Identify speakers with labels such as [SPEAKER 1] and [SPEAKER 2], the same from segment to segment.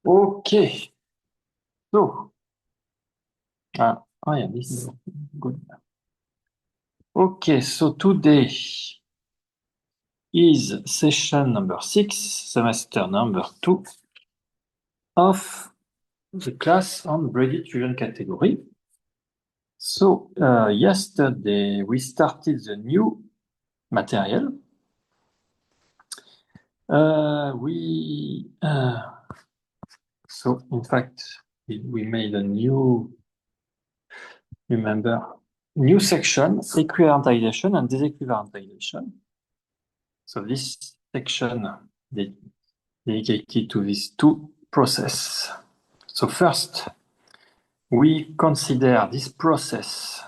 [SPEAKER 1] Okay, so yeah, this is good. Okay, so today is session number 6, semester number 2 of the class on braided fusion category. So yesterday we started the new material. So in fact we made a new section, equivalentization and disequivalentization. So this section dedicated to these two processes. So first, we consider this process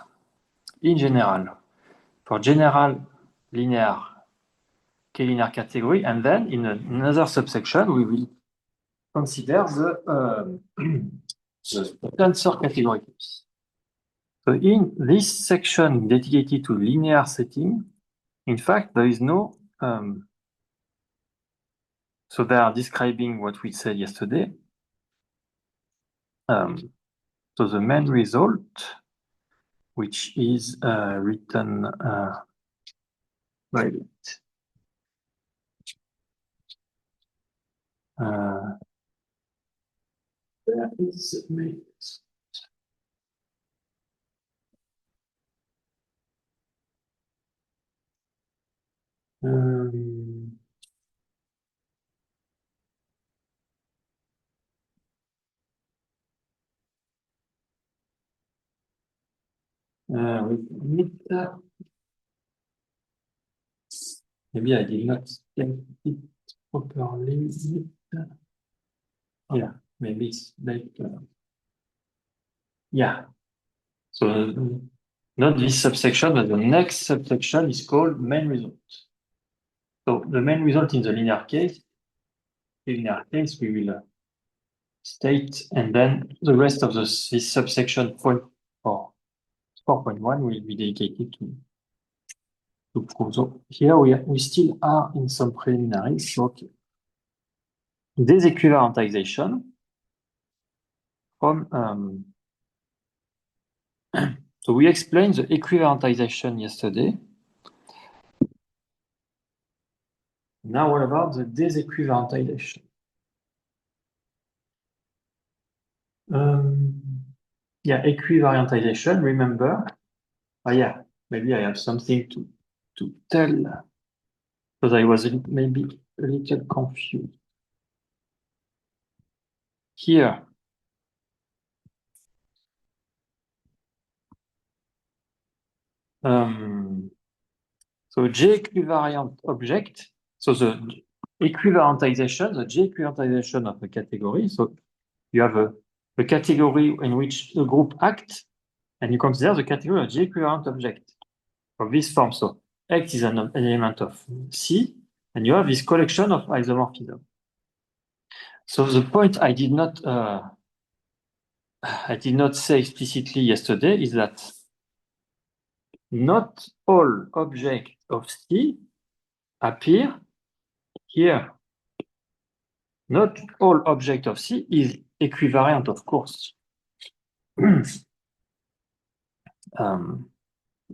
[SPEAKER 1] in general for general linear K-linear category, and then in another subsection we will consider the tensor category. So in this section dedicated to linear setting, in fact, there is no, so they are describing what we said yesterday. So the main result, which is written by it. Where is the main result? Maybe I did not state it properly. Yeah, maybe it's like, yeah. So not this subsection, but the next subsection is called main result. So the main result in the linear case, we will state, and then the rest of this subsection 4.1 will be dedicated to prove. So here we still are in some preliminaries. So okay. Disequivalentization from so we explained the equivalentization yesterday. Now what about the disequivalentization? Yeah, equivariantization, remember? Yeah, maybe I have something to tell, because I was maybe a little confused. Here, so J equivariant object, so the equivalentization, the J equivalentization of a category. So you have a category in which the group acts, and you consider the category of J equivalent object of this form. So X is an element of C, and you have this collection of isomorphism. So the point I did not say explicitly yesterday is that not all objects of C appear here. Not all object of C is equivariant, of course.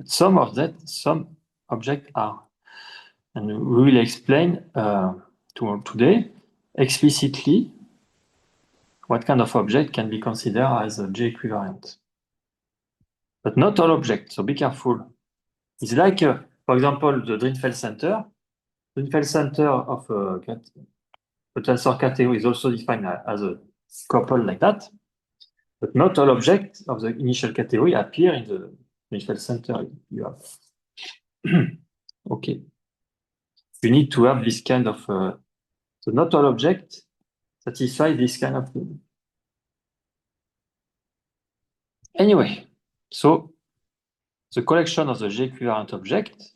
[SPEAKER 1] Some objects are, and we will explain today explicitly what kind of object can be considered as a J equivalent. But not all objects, so be careful. It's like, for example, the Drinfeld center. Drinfeld center of a tensor category is also defined as a couple like that, but not all objects of the initial category appear in the Drinfeld center. You have okay. You need to have this kind of so not all objects satisfy this kind of thing. Anyway, so the collection of the J equivalent object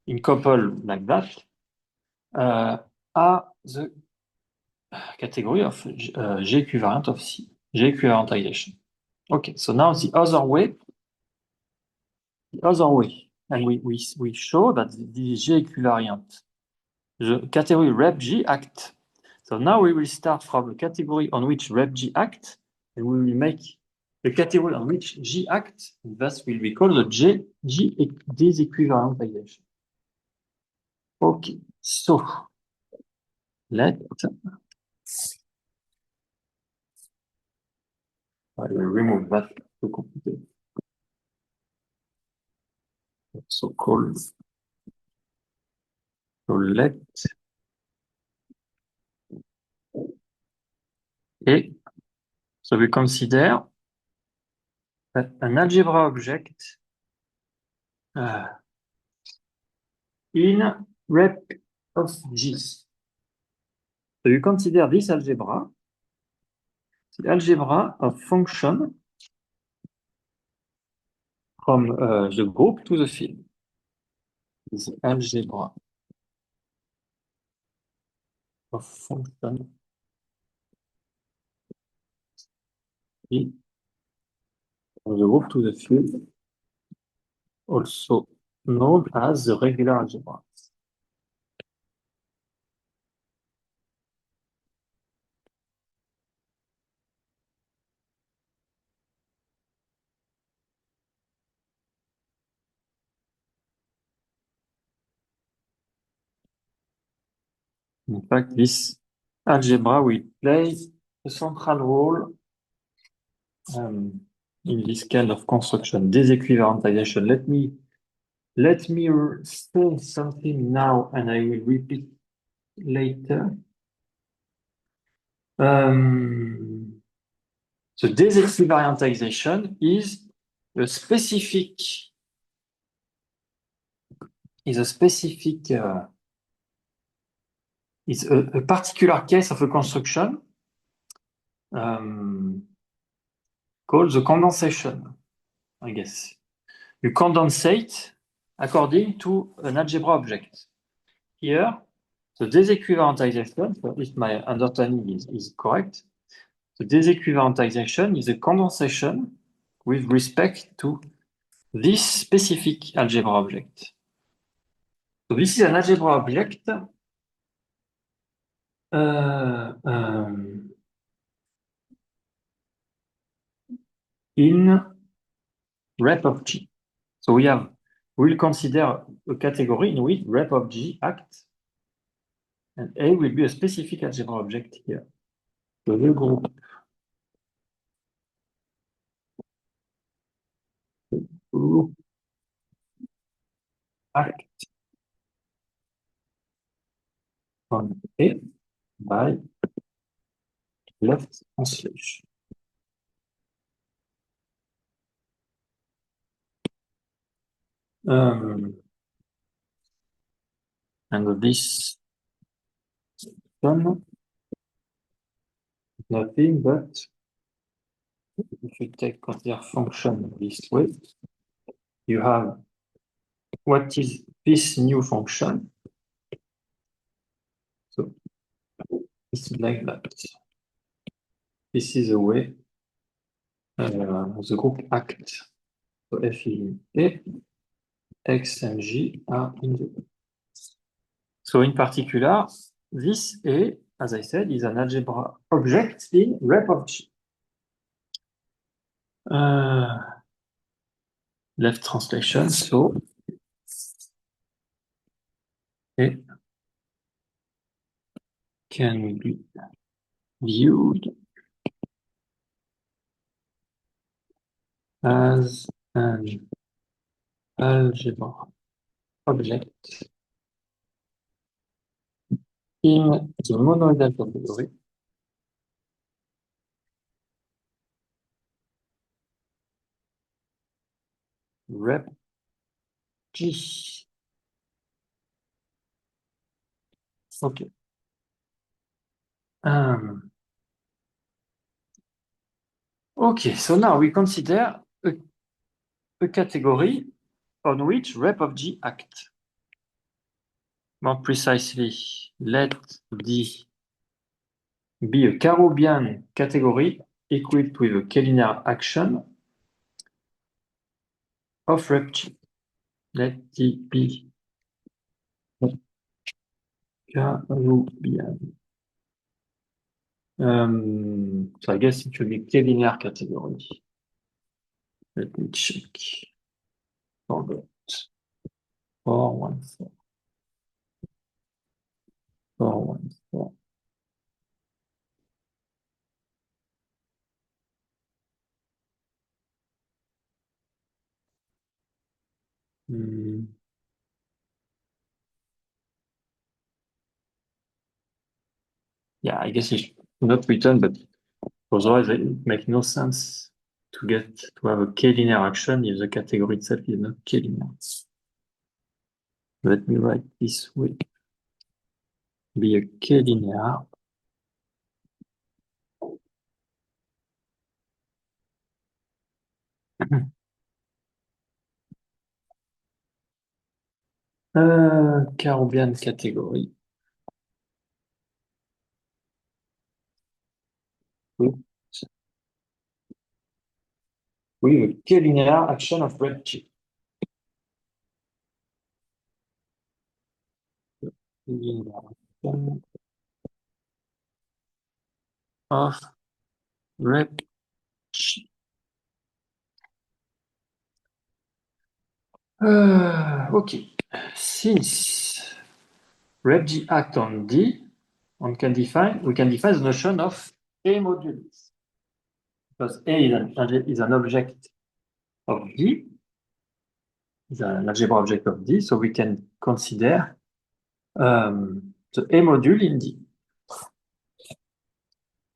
[SPEAKER 1] in couple like that are the category of J equivalent of C, J equivalentization. Okay, so now the other way, and we show that the J equivalent, the category rep G act So now we will start from the category on which rep G act, and we will make the category on which G act, and thus will be called the G disequivalentization. Okay, so let I will remove that too complicated. So called. So let A. So we consider that an algebra object in rep of G. So you consider this algebra the algebra of function from the group to the field. The algebra of function from the group to the field, also known as the regular algebra. In fact, this algebra will play a central role in this kind of construction, disequivalentization. Let me say something now, and I will repeat later. So disequivalentization is a specific is a particular case of a construction called the condensation, I guess. You condensate according to an algebra object. Here, the disequivalentization, so if my understanding is correct, the disequivalentization is a condensation with respect to this specific algebra object. So this is an algebra object in rep of G. So we'll consider a category in which rep of G acts, and A will be a specific algebra object here. So le groupe act on A by left translation. And this one is nothing but if you consider function this way, you have what is this new function. So it's like that. This is the way the group acts. So F in A, X and G are in the A. So in particular, this A, as I said, is an algebra object in rep of G. Left translation, so A can be viewed as an algebra object in the monoidal category rep G. Okay. Okay, so now we consider a category on which rep of G act. More precisely, let D be a Karoubian category equipped with a K-linear action of rep G. Let D be Karoubian So I guess it should be K-linear category. Let me check. Forgot. 414. 414. Hmm. Yeah, I guess it's not written, but otherwise it makes no sense to have a K-linear action if the category itself is not K-linear. Let me write this way. Be a K-linear. Carobian category. With, with a K-linear action of red chip. Linear action of red chip. Okay. Since RepG act on D, we can define the notion of A modules. Because A is an object of D, is an algebra object of D, so we can consider the A module in D.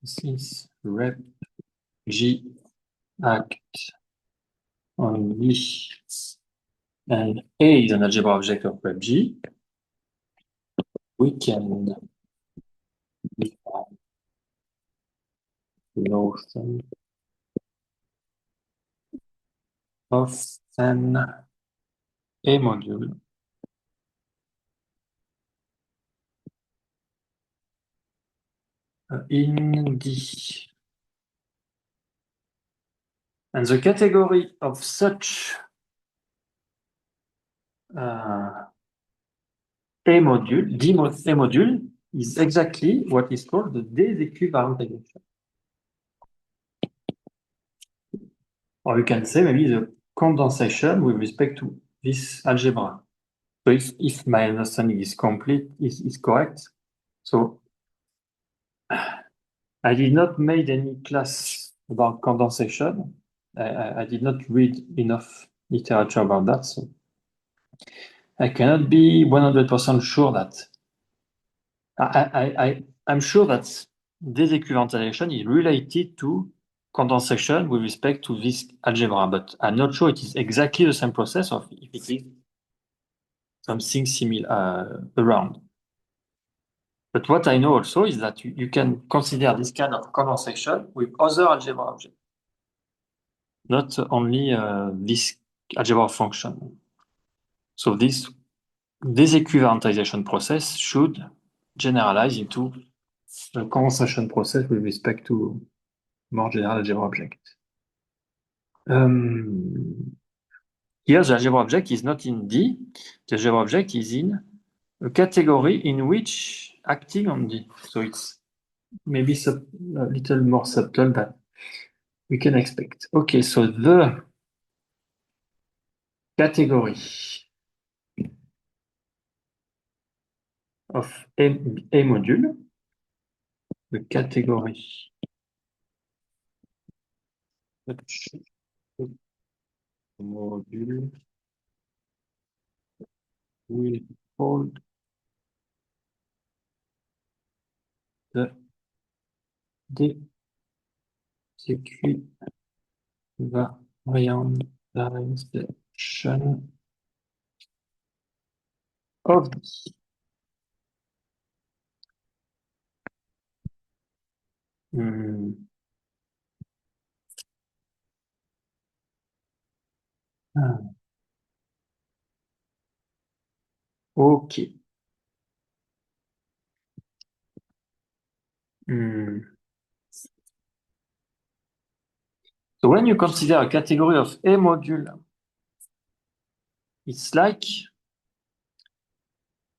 [SPEAKER 1] Since RepG act on D and A is an algebra object of RepG, we can define the notion of an A module in D. And the category of such A module, A module, is exactly what is called the déséquivalentization. Or you can say maybe the condensation with respect to this algebra. So if my understanding is complete, is correct. So I did not make any class about condensation. I did not read enough literature about that. So I cannot be 100% sure that I'm sure that déséquivalentization is related to condensation with respect to this algebra, but I'm not sure it is exactly the same process or if it is something similar around. But what I know also is that you can consider this kind of condensation with other algebra objects, not only this algebra function. So this déséquivalentization process should generalize into a condensation process with respect to more general algebra object. Here, the algebra object is not in D. The algebra object is in a category in which acting on D. So it's maybe a little more subtle than we can expect. Okay, so the category of A module, the category module will hold the déséquivalentization of D. Okay. So when you consider a category of A module, it's like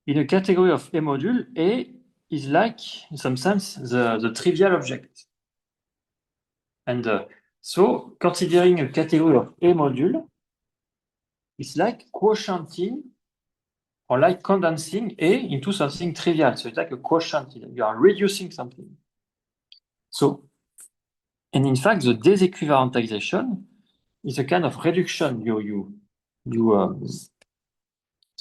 [SPEAKER 1] in a category of A module, A is like, in some sense, the trivial object. And so, considering a category of A module, it's like quotienting or like condensing A into something trivial. So it's like a quotient. You are reducing something. So, and in fact, the disequivalentization is a kind of reduction. The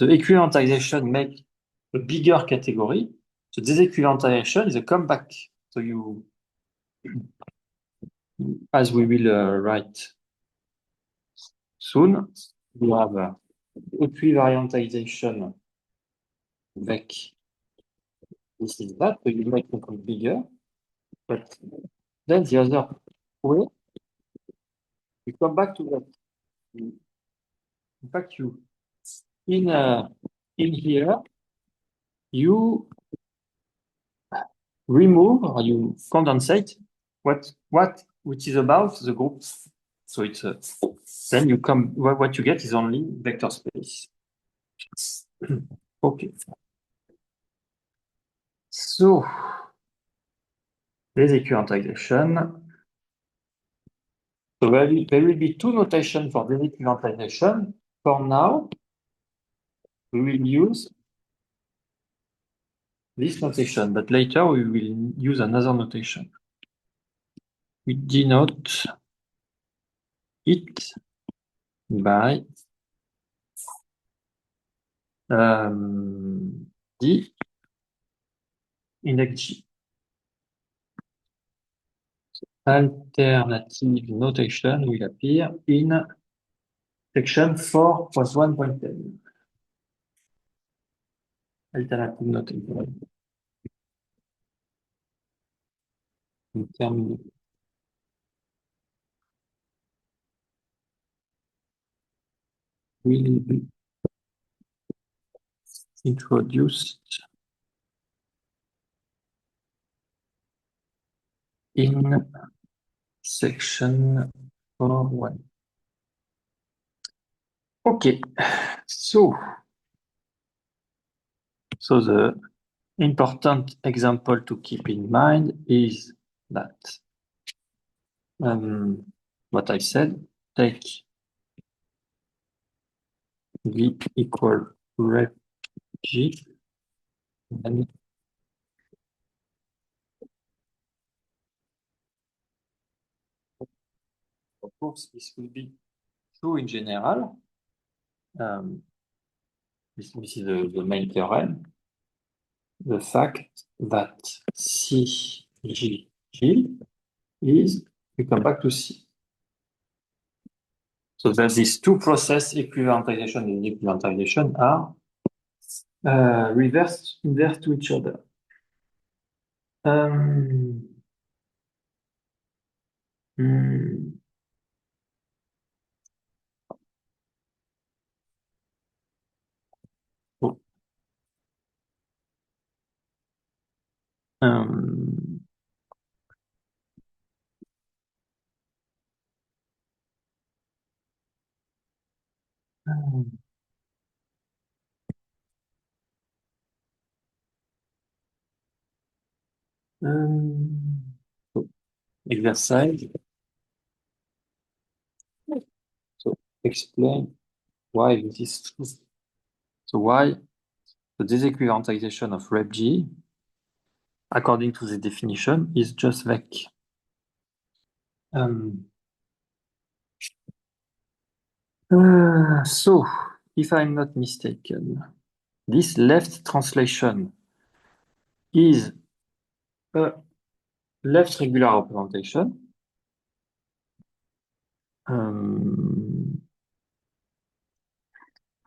[SPEAKER 1] equivalentization make a bigger category. The disequivalentization is a comeback. So as we will write soon, you have equivariantization vec. This is that, so you make it bigger. But then the other way, you come back to that. In fact, in here, you remove or you condensate which is about the group. So it's then you come what you get is only vector space. Okay. So there's equivalentization. So there will be two notations for disequivalentization. For now, we will use this notation, but later we will use another notation. We denote it by D index G. Alternative notation will appear in section 4.1.10. Alternative notation. Terminé. Will be introduced in section 4.1. Okay, so the important example to keep in mind is that what I said, take V equal rep G and of course this will be true in general. This is the main theorem. The fact that CGG is, we come back to C. So that these two process equivalentization and equivalentization are inverse to each other. Oh. So, exercise. So explain why this is true. So why the disequivalentization of rep G, according to the definition, is just vec. So, if I'm not mistaken, this left translation is a left regular representation.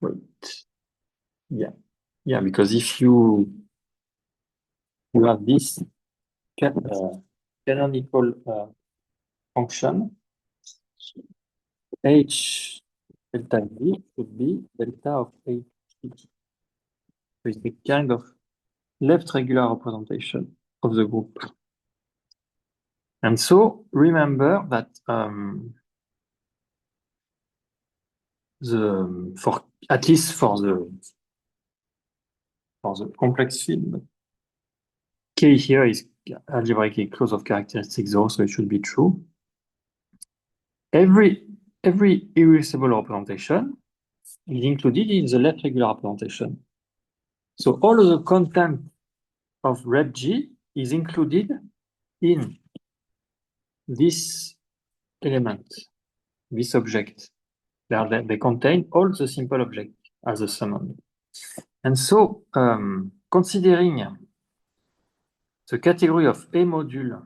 [SPEAKER 1] Wait. Yeah, because if you have this canonical function, H delta V should be delta of H. So it's a kind of left regular representation of the group. And so remember that at least for the complex field, K here is algebraically close of characteristic 0, so it should be true. Every irreducible representation is included in the left regular representation. So all of the content of rep G is included in this element, this object. They contain all the simple objects as a summand. And so, considering the category of A module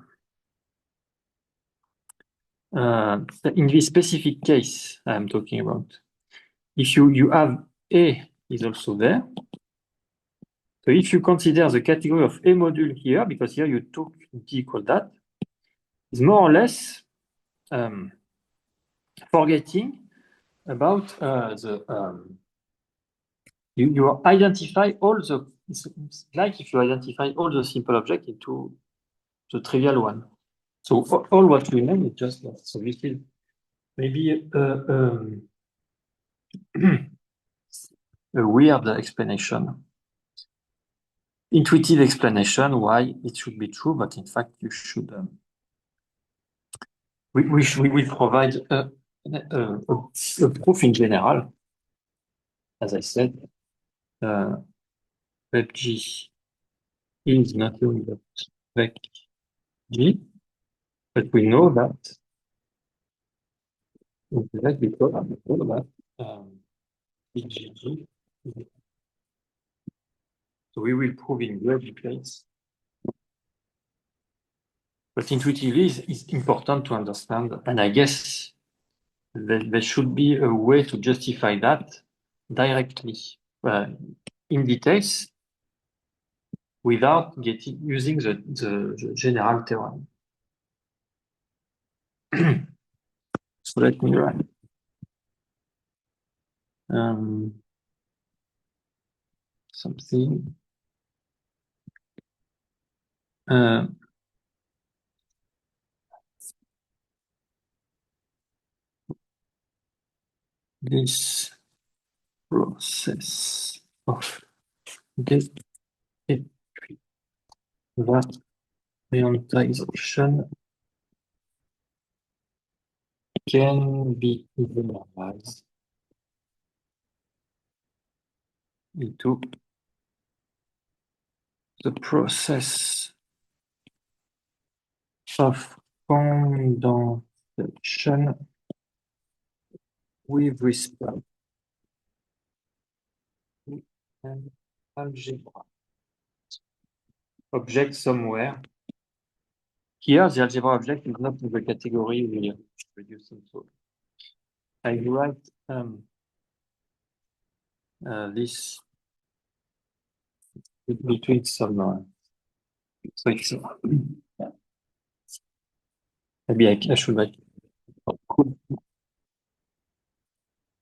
[SPEAKER 1] in this specific case I'm talking about, if you have A is also there. So if you consider the category of A module here, because here you took D equal that, is more or less forgetting about you identify all the, it's like if you identify all the simple objects into the trivial one. So all what we know is just that. So this is maybe a weird explanation, intuitive explanation why it should be true, but in fact you should. We will provide a proof in general, as I said. Rep G is nothing but vec G, but we know that VGG. So we will prove in graph case. But intuitively, it's important to understand, and I guess there should be a way to justify that directly in details without using the general theorem. So let me run. Something. This process of variantization can be generalized into the process of condensation with respect to an algebra object somewhere. Here, the algebra object is not in the category we reduce and solve. I write this between some. So it's, maybe I should write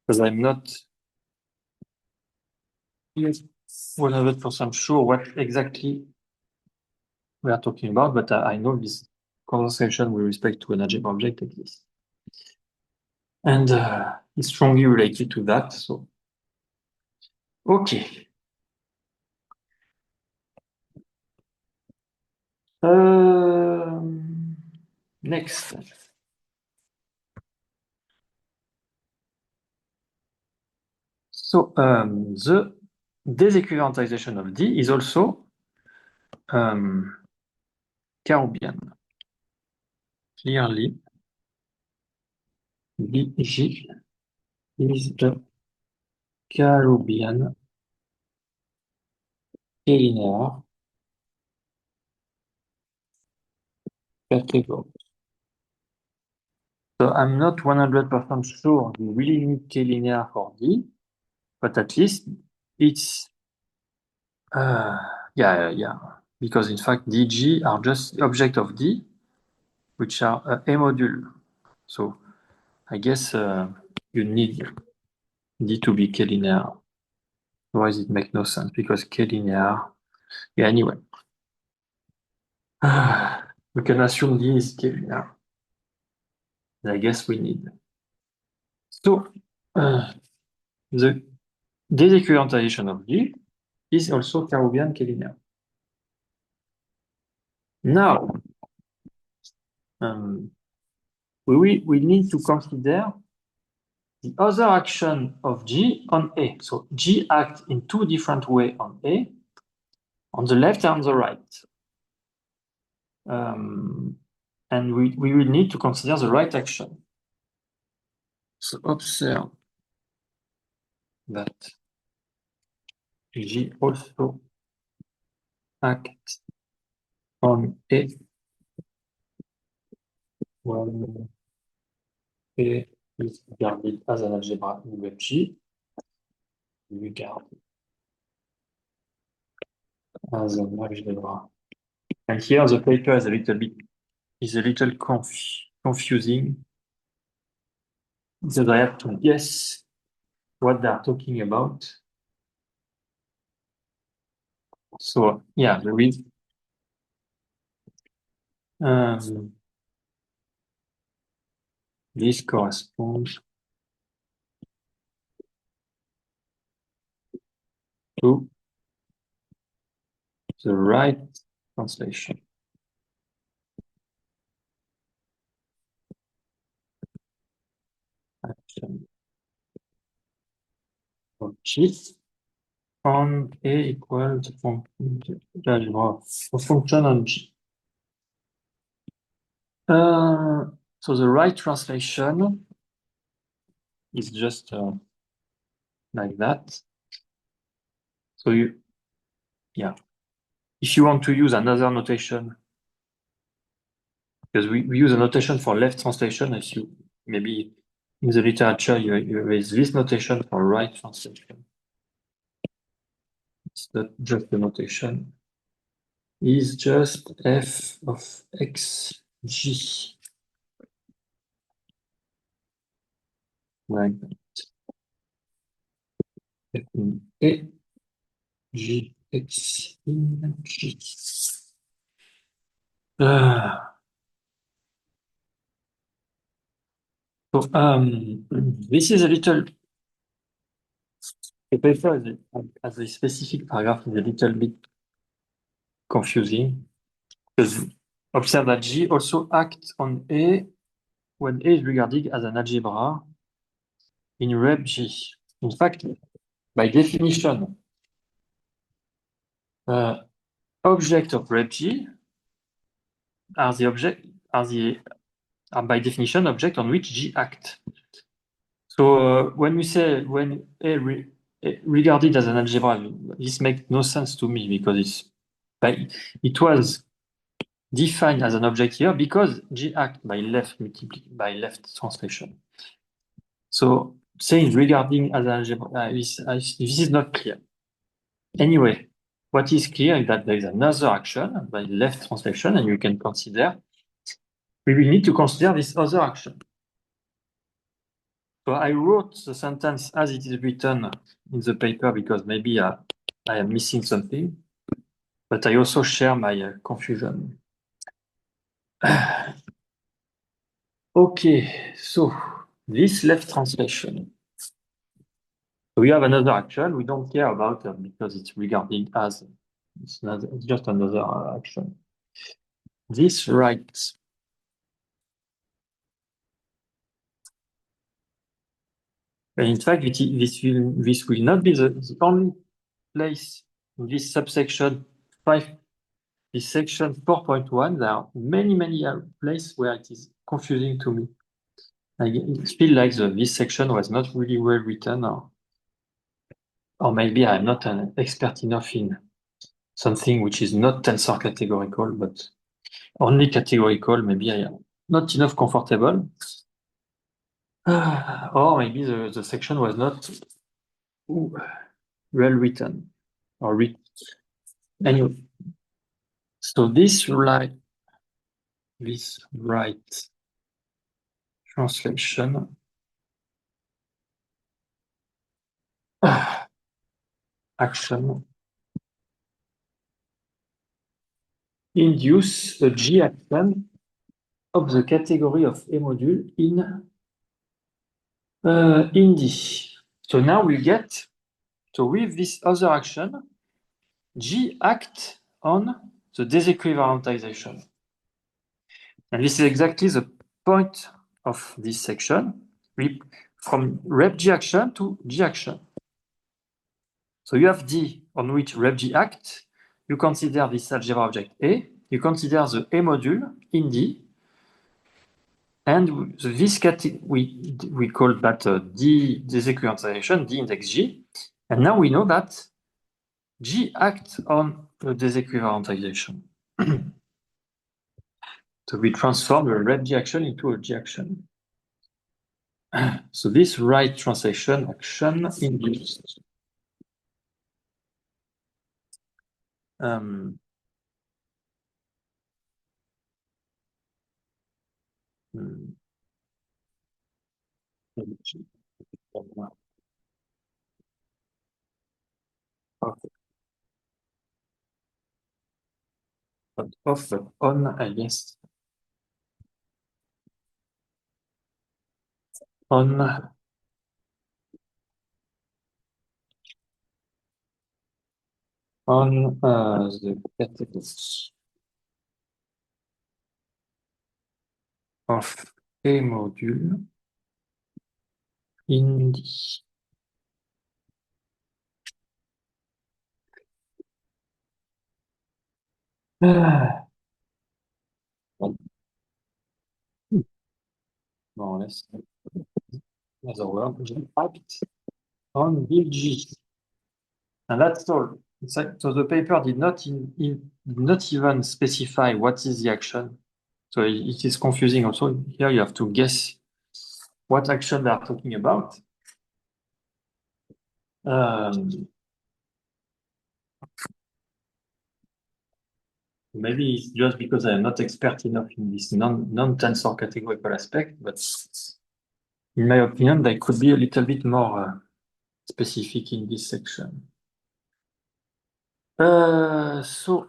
[SPEAKER 1] because I'm not 100% sure what exactly we are talking about, but I know this condensation with respect to an algebra object exists. And it's strongly related to that. So, okay. Next. So the disequivalentization of D is also Karoubian. Clearly, BG is the Karoubian K-linear category. So I'm not 100% sure you really need K-linear for D, but at least it's yeah, because in fact DG are just object of D, which are A module. So I guess you need D to be K-linear. Otherwise it makes no sense because K-linear. Yeah, anyway. We can assume D is K-linear. I guess we need. So the disequivalentization of D is also Karoubian K-linear. Now, we need to consider the other action of G on A. So G acts in two different ways on A, on the left and on the right. And we will need to consider the right action. So observe that G also acts on A when A is regarded as an algebra in web G. Regarded as an algebra. And here the paper is a little confusing. So I have to guess what they are talking about. So yeah, there is this corresponds to the right translation. Action of G on A equals function on G. So the right translation is just like that. So if you want to use another notation, because we use a notation for left translation, if you maybe in the literature you use this notation for right translation. It's not just the notation. Is just f of x g. Like that. F in A, G, X in G. So this is a little, the paper as a specific paragraph is a little bit confusing because observe that G also acts on A when A is regarded as an algebra in rep G. In fact, by definition, object of rep G are by definition object on which G acts. So when we say when A regarded as an algebra, this makes no sense to me because it was defined as an object here because G acts by left translation. So saying regarding as an algebra, this is not clear. Anyway, what is clear is that there is another action by left translation, and you can consider, we will need to consider this other action. So I wrote the sentence as it is written in the paper because maybe I am missing something, but I also share my confusion. Okay, so this left translation. So we have another action. We don't care about because it's regarding as it's just another action. This right. And in fact, this will not be the only place in this subsection 5, this section 4.1. There are many places where it is confusing to me. I feel like this section was not really well written, or maybe I'm not an expert enough in something which is not tensor categorical, but only categorical. Maybe I am not enough comfortable. Or maybe the section was not well written or anyway. So this right translation action induce a G action of the category of A module in D. So now we get, so with this other action, G act on the disequivalentization. And this is exactly the point of this section, from rep G action to G action. So you have D on which rep G act, you consider this algebra object A, you consider the A module in D, and this we call that D disequivalentization, D index G, and now we know that G acts on the disequivalentization. So we transform a rep G action into a G action. So this right translation action induced. Hmm. Off, on, I guess. On the category of A module in D. More or less. Another word, act on BG. And that's all. So the paper did not even specify what is the action. So it is confusing also. Here you have to guess what action they are talking about. Maybe it's just because I am not expert enough in this non-tensor categorical aspect, but in my opinion, they could be a little bit more specific in this section. So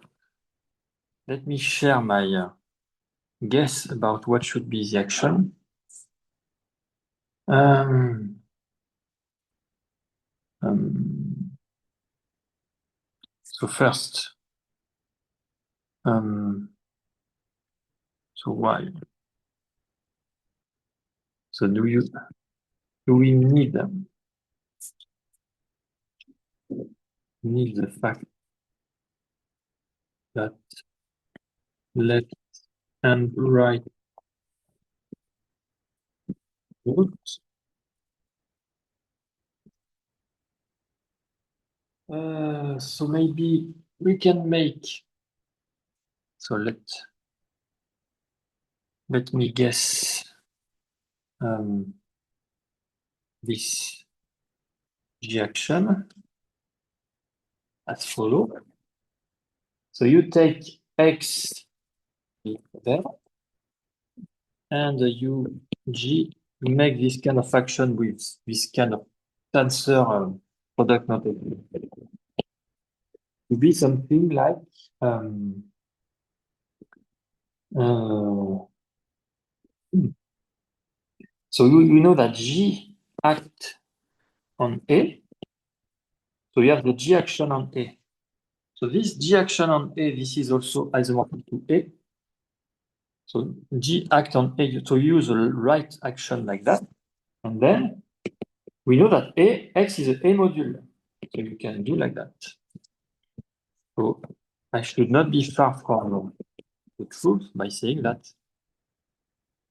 [SPEAKER 1] let me share my guess about what should be the action. So first, so why? So do we need the fact that left and right root? So maybe we can make. So let me guess this G action as follow. So you take X there, and you make this kind of action with this kind of tensor product notation. To be something like so you know that G act on A, so you have the G action on A. So this G action on A, this is also isomorphic to A. So G act on A, so you use a right action like that. And then we know that X is an A module. So you can do like that. So I should not be far from the truth by saying that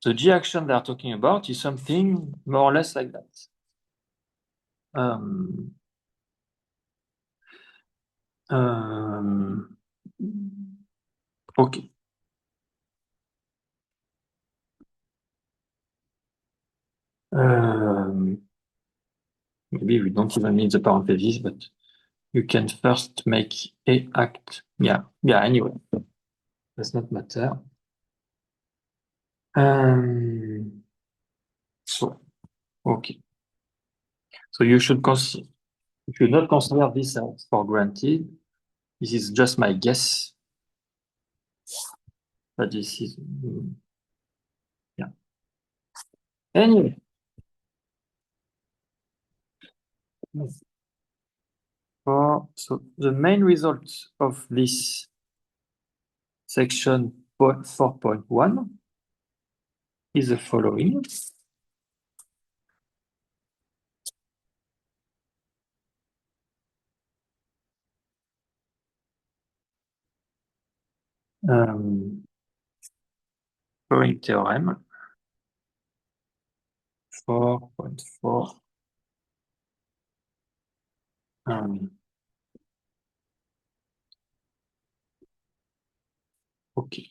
[SPEAKER 1] the G action they are talking about is something more or less like that. Okay. Maybe we don't even need the parentheses, but you can first make A act. Yeah, anyway. Does not matter. So, okay. So you should not consider this as for granted. This is just my guess. But this is, yeah. Anyway. So the main result of this section 4.1 is the following. Following theorem 4.4. Okay.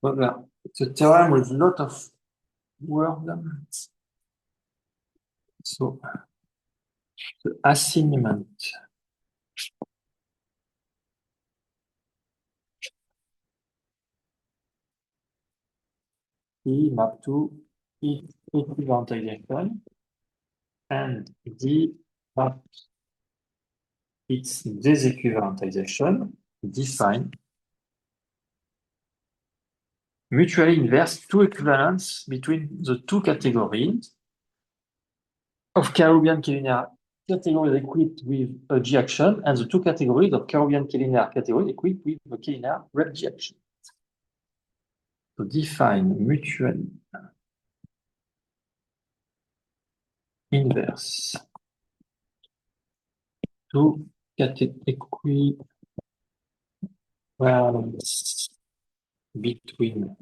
[SPEAKER 1] Well, it's a theorem with a lot of words. So the assignment E map to E equivalentization and D map its disequivalentization define mutually inverse two equivalents between the two categories of Carobian K-linear categories equipped with a G action and the two categories of Carobian K-linear categories equipped with a K-linear rep G action. So define mutually inverse two equivalents between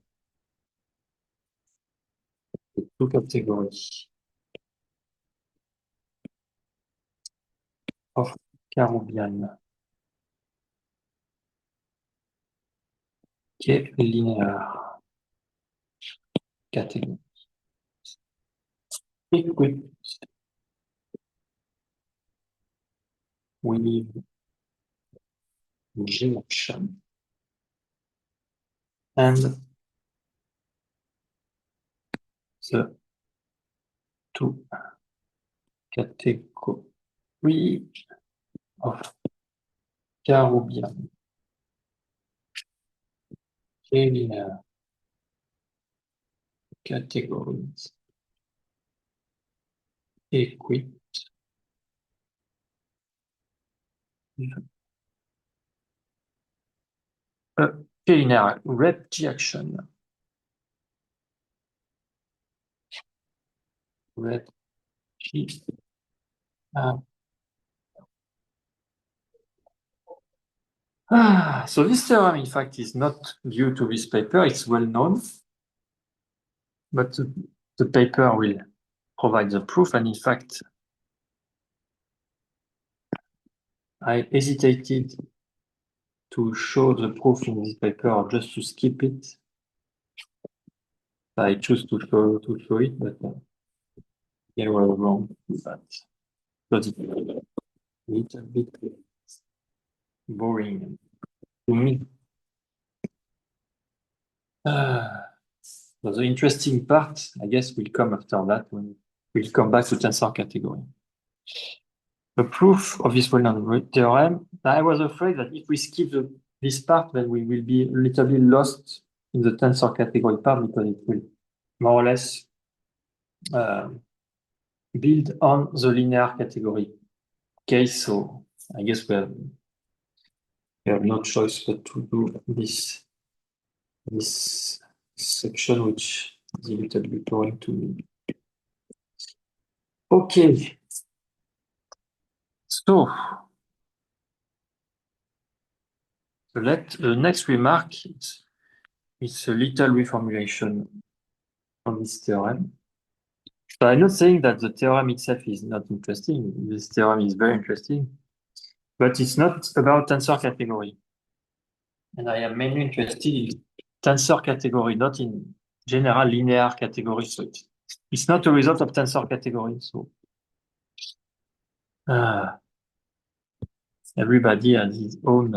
[SPEAKER 1] the two categories of Carobian K-linear category equipped with G action and the two categories of Carobian K-linear categories equipped with a K-linear rep G action. Rep G. So this theorem, in fact, is not due to this paper. It's well known, but the paper will provide the proof. And in fact, I hesitated to show the proof in this paper or just to skip it. I choose to show it, but I was wrong with that. But it's a little bit boring to me. But the interesting part, I guess, will come after that when we'll come back to tensor category. The proof of this well-known theorem, I was afraid that if we skip this part, then we will be a little bit lost in the tensor category part because it will more or less build on the linear category case. So I guess we have no choice but to do this section, which is a little bit boring to me. Okay. So the next remark is a little reformulation on this theorem. So I'm not saying that the theorem itself is not interesting. This theorem is very interesting, but it's not about tensor category. And I am mainly interested in tensor category, not in general linear category. So it's not a result of tensor category. So everybody has his own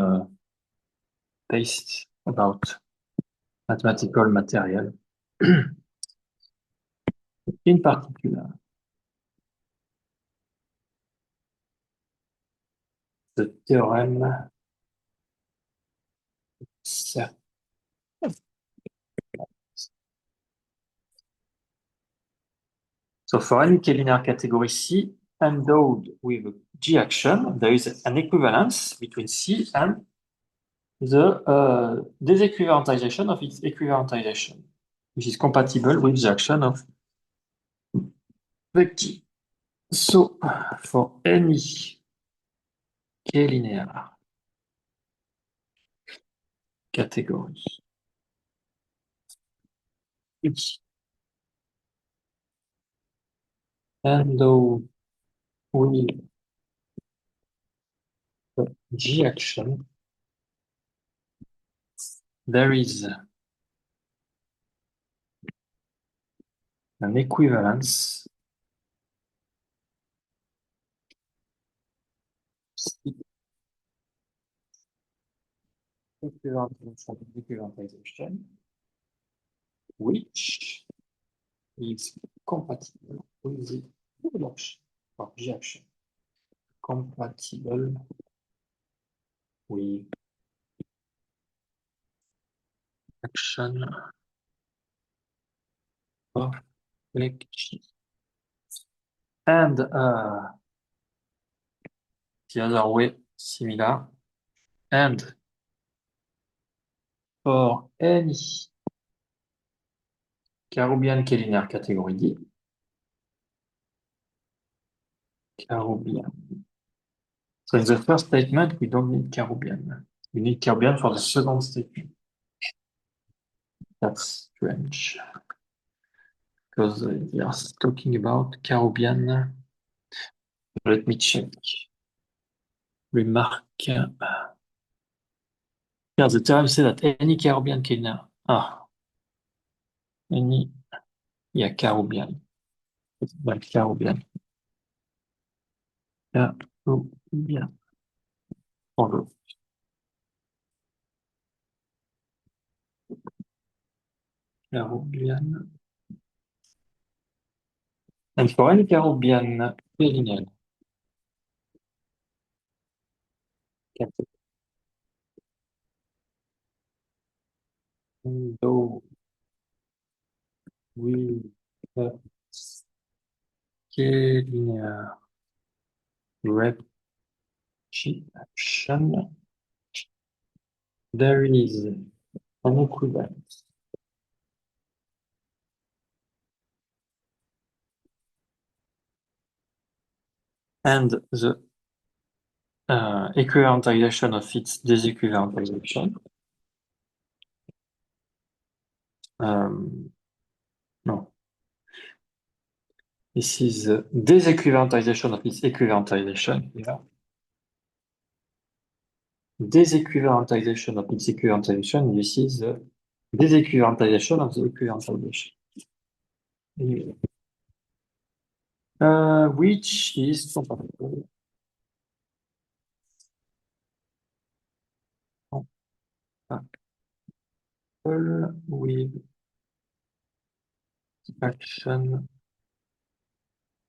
[SPEAKER 1] taste about mathematical material. In particular, the theorem so for any K-linear category C endowed with a G action, there is an equivalence between C and the disequivalentization of its equivalentization, which is compatible with the action of the key. So, for any k-linear category H, and though with the G action, there is an equivalence equivalentization, which is compatible with the double action or G action. Compatible with action of G. And the other way, similar. And for any Karoubian k-linear category D, Karoubian. So in the first statement, we don't need Karoubian. We need Karoubian for the second statement. That's strange. Because we are talking about Karoubian. Let me check. Remark. Yeah, the theorem says that any Karoubian k-linear. Any. Yeah, Karoubian. Like Karoubian. Karoubian. Although. Karoubian. And for any Karoubian k-linear. Though we have k-linear action, there is an equivalence and the equivalentization of its disequivalentization. No. This is the disequivalentization of its equivalentization here. Disequivalentization of its equivalentization. This is the disequivalentization of the equivalentization. Which is compatible with action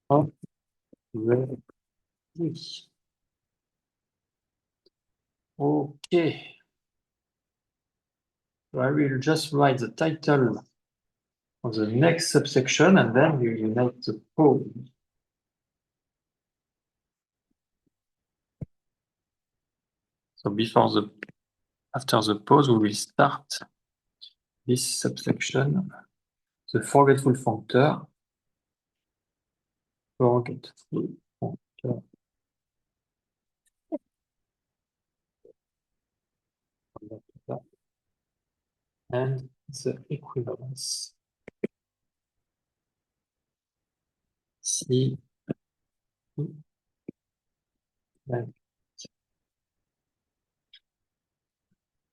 [SPEAKER 1] of the key. Okay. So I will just write the title of the next subsection and then we will make the pause. So after the pause, we will start this subsection, the forgetful functor. Forgetful functor. And the equivalence. C.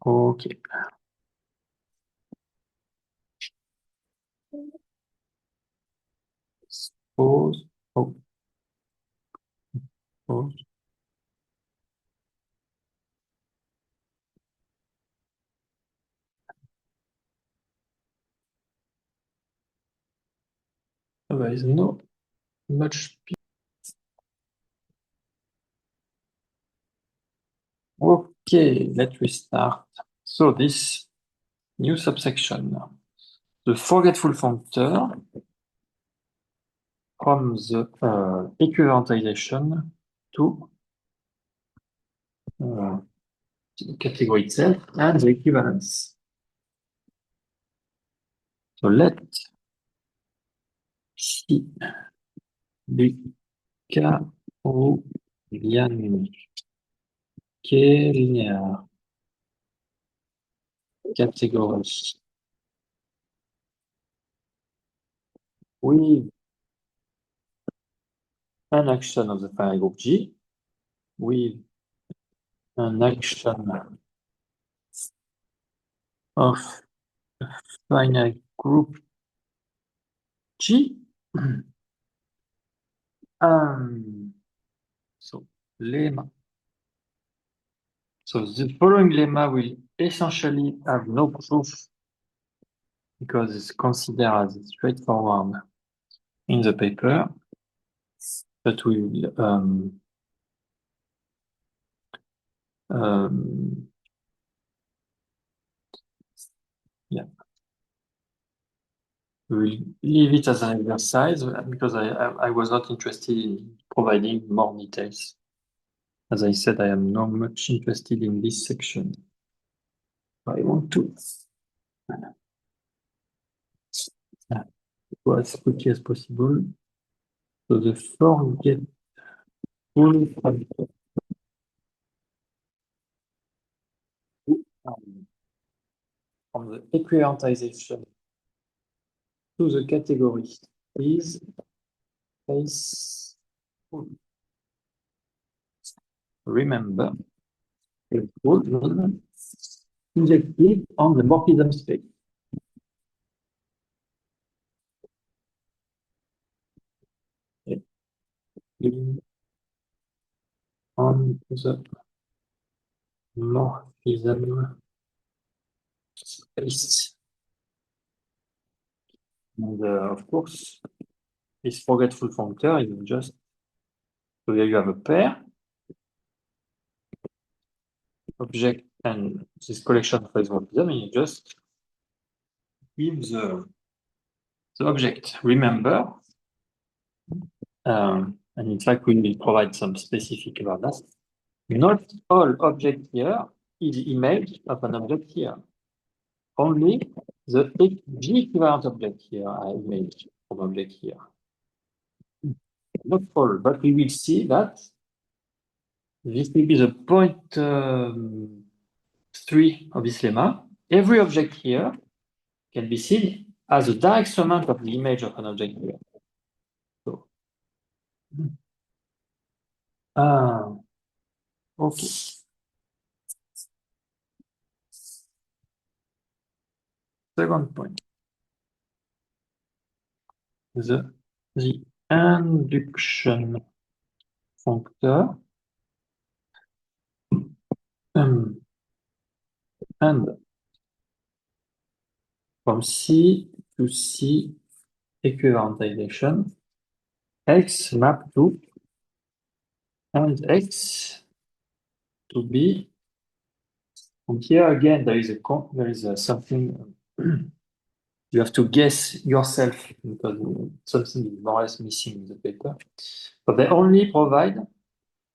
[SPEAKER 1] Okay. Pause. Oh. Pause. There is no much speed. Okay, let's restart. So this new subsection, the forgetful functor from the equivalentization to the category itself and the equivalence. So let C Caroline linéaire catégorie with an action of the finite group G with an action of finite group G. So lemma. So the following lemma will essentially have no proof because it's considered as straightforward in the paper, but we will yeah, we will leave it as an exercise because I was not interested in providing more details. As I said, I am not much interested in this section. I want to go as quickly as possible. So the forgetful from the equivalentization to the category is faithful. Remember, faithful means injective on the morphism space. On the morphism space. And of course, this forgetful functor is just, so here you have a pair, object, and this collection of morphism, and you just give the object. Remember, and in fact, we will provide some specific about that. Not all object here is image of an object here. Only the G equivalent object here are image of object here. Not all, but we will see that this will be the point 3 of this lemma. Every object here can be seen as a direct summand of the image of an object here. So, okay. Second point. The induction functor and from C to C equivalentization, X map to and X to B. And here again, there is something you have to guess yourself because something is more or less missing in the paper. But they only provide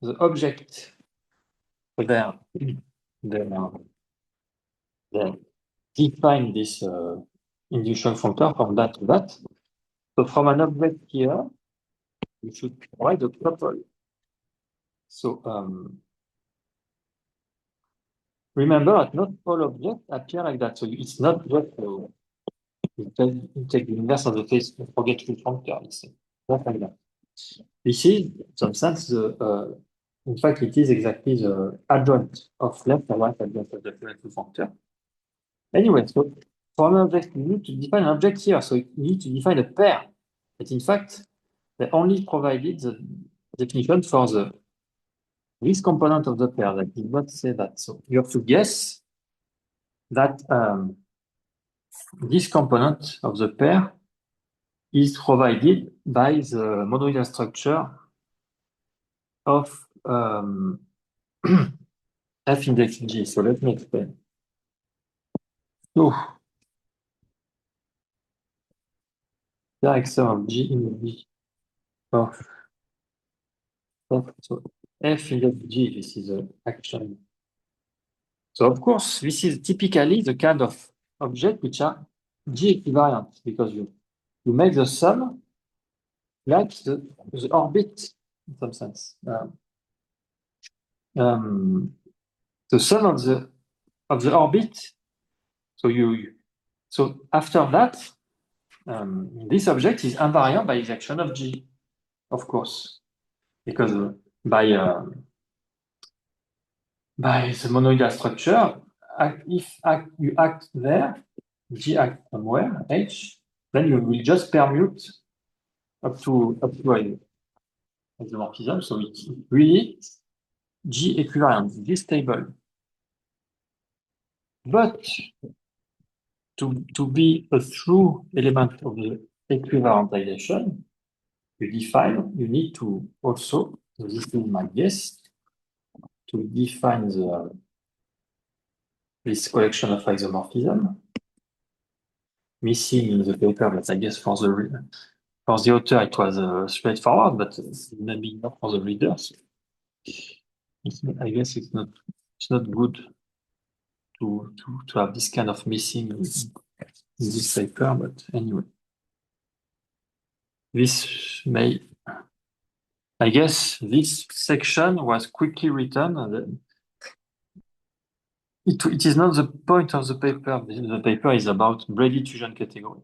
[SPEAKER 1] the object. They define this induction functor from that to that. So from an object here, you should provide a tuple. So remember that not all objects appear like that. So it's not just you take the inverse of the face forgetful functor. It's not like that. This is, in some sense, in fact, it is exactly the adjoint of left and right adjoint of the forgetful functor. Anyway, so for an object, you need to define an object here. So you need to define a pair. But in fact, they only provided the definition for this component of the pair. That did not say that. So you have to guess that this component of the pair is provided by the monoidal structure of F index G. So let me explain. So direct sum of G in V of so F in the G, this is the action. So of course, this is typically the kind of object which are G equivariant because you make the sum like the orbit in some sense. The sum of the orbit. So after that, this object is invariant by the action of G, of course, because by the monoidal structure, if you act there, G act somewhere, H, then you will just permute up to isomorphism. So it's really G equivalent, this table. But to be a true element of the equivalentization, you need to also, so this is my guess, to define this collection of isomorphism. Missing in the paper, but I guess for the author it was straightforward, but maybe not for the readers. I guess it's not good to have this kind of missing in this paper, but anyway. I guess this section was quickly written. And it is not the point of the paper. The paper is about braided fusion category.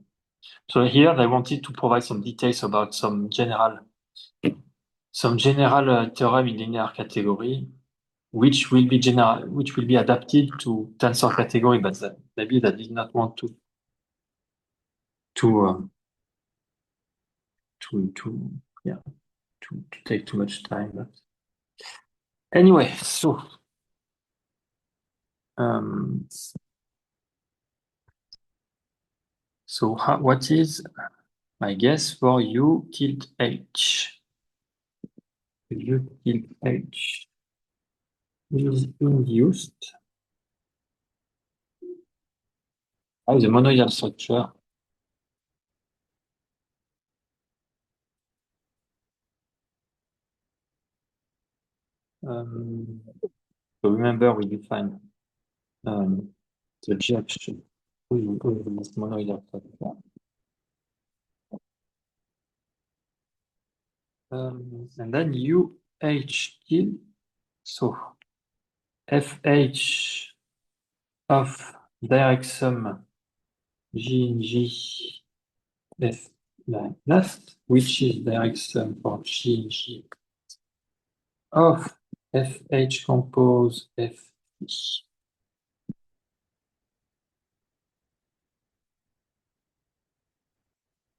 [SPEAKER 1] So here they wanted to provide some details about some general theorem in linear category, which will be adapted to tensor category, but maybe they did not want to take too much time. But anyway, so what is my guess for U tilde H? U tilde H is induced by the monoidal structure so remember we define the G action with this monoidal structure. And then UH tilde, so FH of direct sum G in G F like that, which is direct sum for G in G of FH compose F.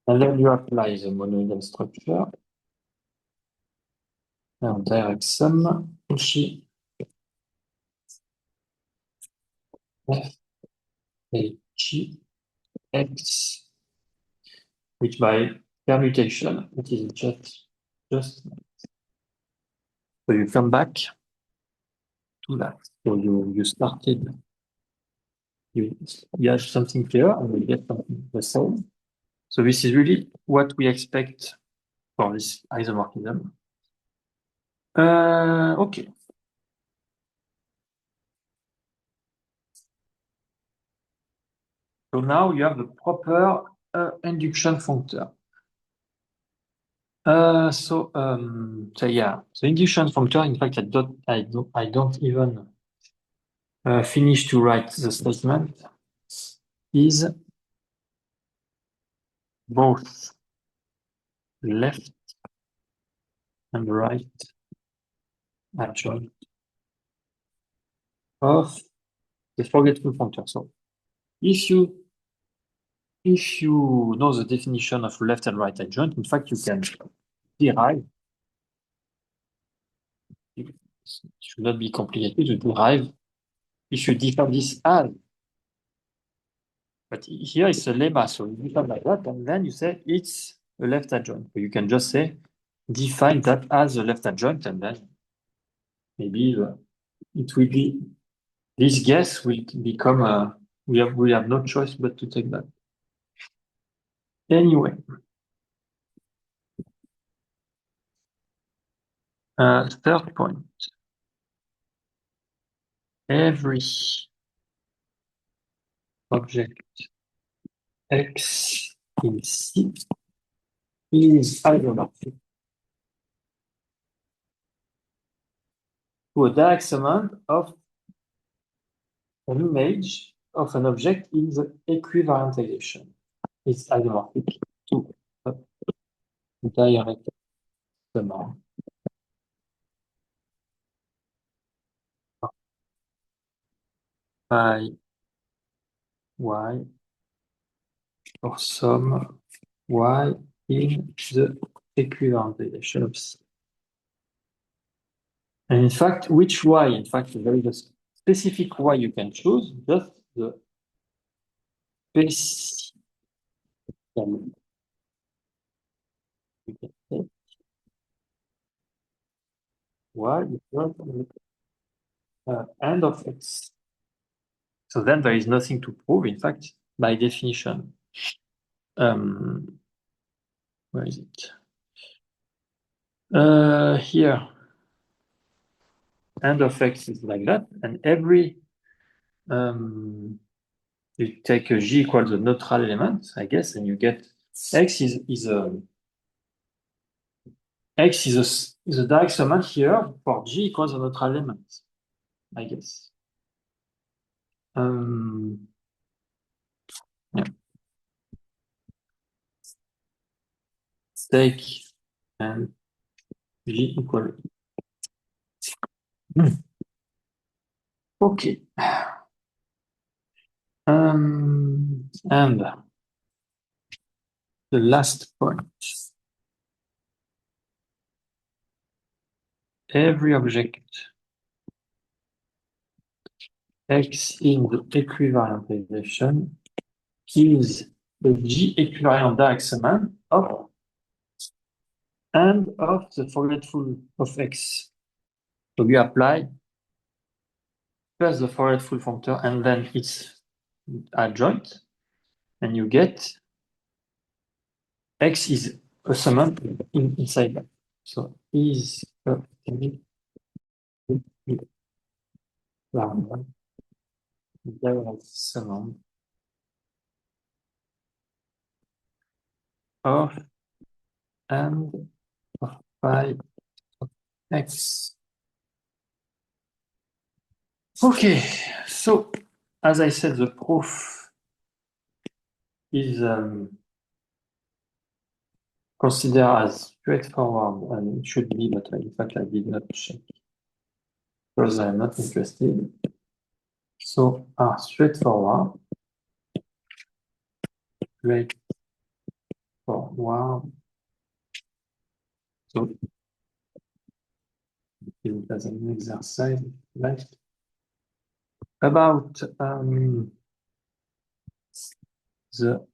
[SPEAKER 1] And then you apply the monoidal structure. Now direct sum G F A G X, which by permutation it is just so you come back to that. So you started, you have something here and we get something the same. So this is really what we expect for this isomorphism. Okay. So now you have the proper induction functor. So yeah, the induction functor. In fact, I don't even finish to write the statement. Is both left and right adjoint of the forgetful functor. So if you know the definition of left and right adjoint, in fact, you can derive. It should not be complicated to derive. If you define this as, but here it's a lemma, so you define like that, and then you say it's a left adjoint. So you can just say define that as a left adjoint, and then maybe it will be this guess will become we have no choice but to take that. Anyway. Third point. Every object X in C is isomorphic to a direct summand of an image of an object in the equivariantization. It's isomorphic to a direct summand of I, Y, or some Y in the equivariantization of C. And in fact, which Y? In fact, there is a specific Y you can choose, just the specific you can take Y equals end of X. So then there is nothing to prove, in fact, by definition. Where is it? Here, end of X is like that, and every you take a G equals a neutral element, I guess, and you get X is a direct summand here for G equals a neutral element, I guess. Yeah. Take and G equal. Okay. And the last point. Every object X in the equivariantization is the G equivalent direct summand of and of the forgetful of X. So we apply first the forgetful functor and then its adjoint, and you get X is a summand inside that. So is a direct summand of and of phi of X. Okay, so as I said, the proof is considered as straightforward, and it should be, but in fact I did not check because I'm not interested. So straightforward, straightforward. So it as an exercise, right? About the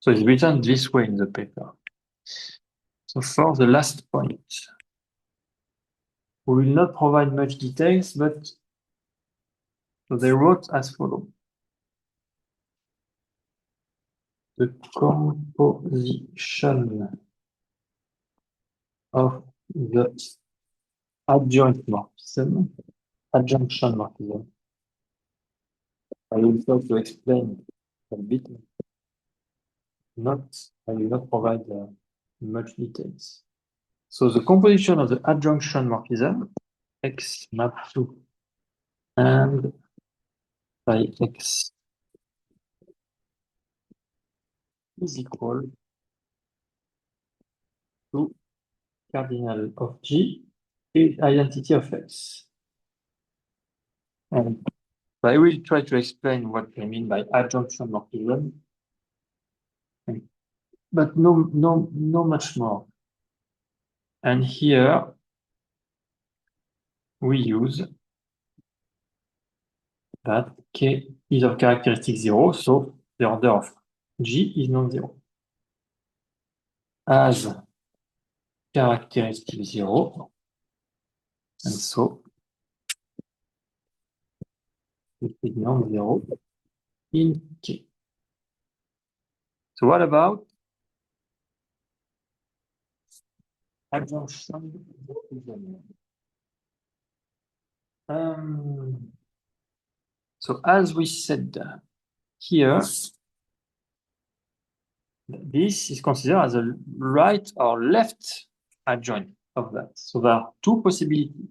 [SPEAKER 1] so it's written this way in the paper. So for the last point, we will not provide much details, but so they wrote as follows. The composition of the adjoint morphism, adjunction morphism. I will try to explain a bit, I will not provide much details. So the composition of the adjunction morphism, X map to and by X is equal to cardinal of G is identity of X. And I will try to explain what I mean by adjunction morphism, but no much more. And here we use that K is of characteristic 0, so the order of G is non-zero. As characteristic 0, and so it is non-zero in K. So what about Adjunction. So as we said here, this is considered as a right or left adjoint of that. So there are two possibilities.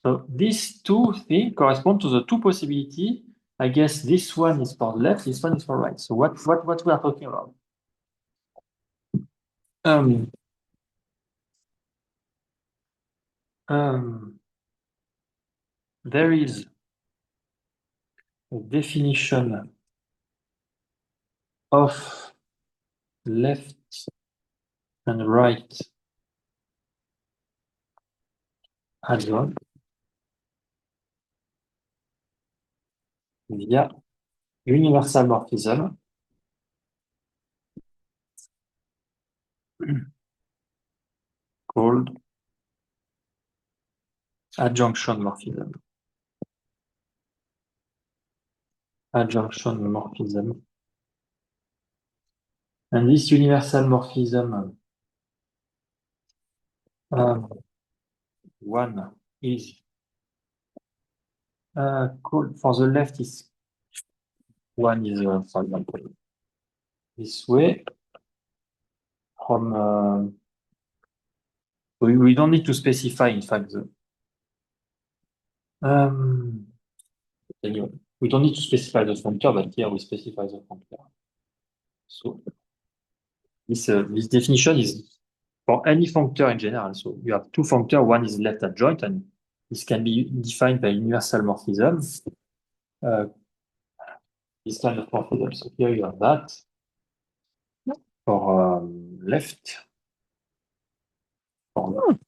[SPEAKER 1] So these two things correspond to the two possibilities. I guess this one is for left, this one is for right. So what we are talking about? Um, there is a definition of left and right adjoint via universal morphism called adjunction morphism. Adjunction morphism. And this universal morphism, one is called for the left is one is for example this way from we don't need to specify in fact the anyway, we don't need to specify the functor, but here we specify the functor. So this definition is for any functor in general. So you have two functors, one is left adjoint, and this can be defined by universal morphism. This kind of morphism. So here you have that for left. For left.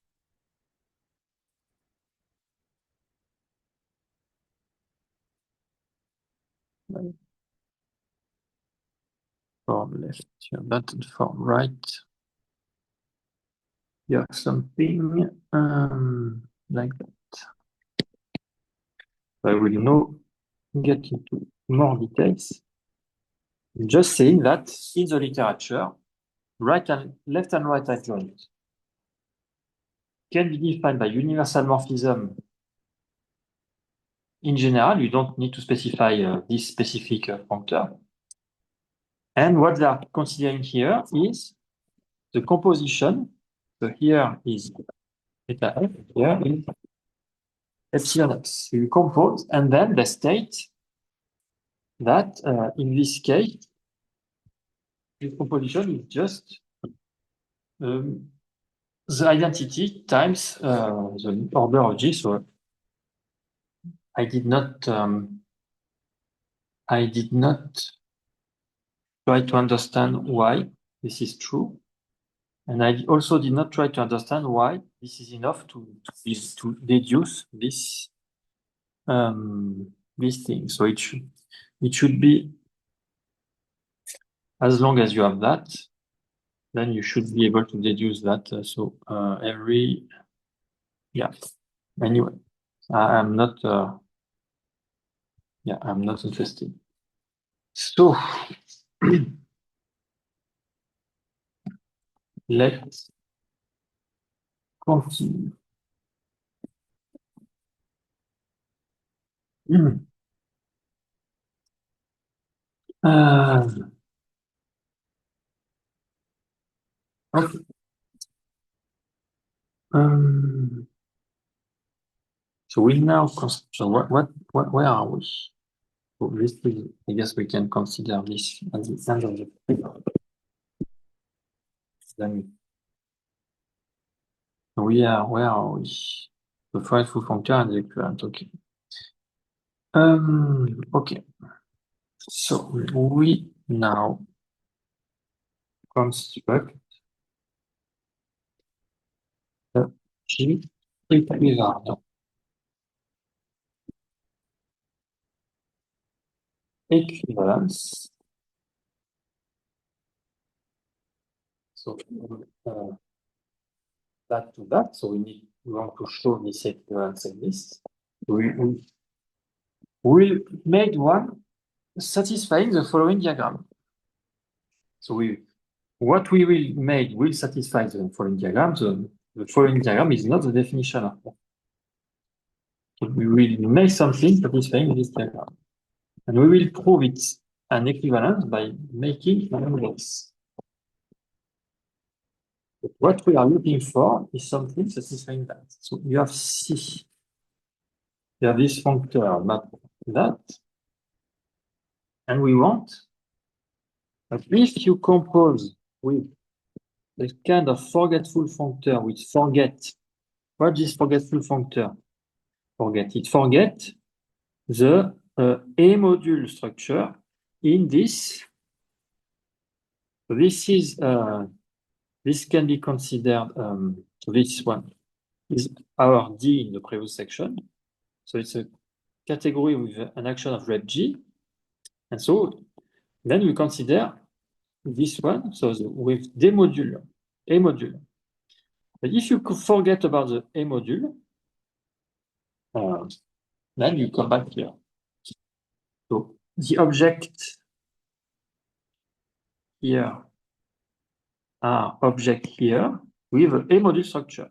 [SPEAKER 1] For left, you have that, and for right, you have something like that. I will now get into more details. Just saying that in the literature, left and right adjoint can be defined by universal morphism. In general, you don't need to specify this specific functor. And what they are considering here is the composition. So here is eta f, here is epsilon x. So you compose, and then they state that in this case, the composition is just the identity times the order of G. So I did not try to understand why this is true. And I also did not try to understand why this is enough to deduce this thing. So it should be, as long as you have that, then you should be able to deduce that. Anyway, I'm not I'm not interested. So let's continue. Okay. So we now, so where are we? So this is, I guess we can consider this at the end of the paper. Then where are we? The frightful functor and the equivalent, okay. Okay. So we now construct the G equivalent. Equivalence. So that to that. So we want to show this equivalence exists. We made one satisfying the following diagram. So we what we will make will satisfy the following diagram. The following diagram is not the definition of that. We will make something satisfying this diagram. And we will prove it's an equivalence by making an index. But what we are looking for is something satisfying that. So you have C. You have this functor map that. And we want that if you compose with a kind of forgetful functor which forget, what is forgetful functor? Forget it. Forget the A module structure in this. So this is this can be considered. So this one is our D in the previous section. So it's a category with an action of rep G, and so then we consider this one. So with D module, A module. But if you could forget about the A module, then you come back here. So the object here are object here with a module structure.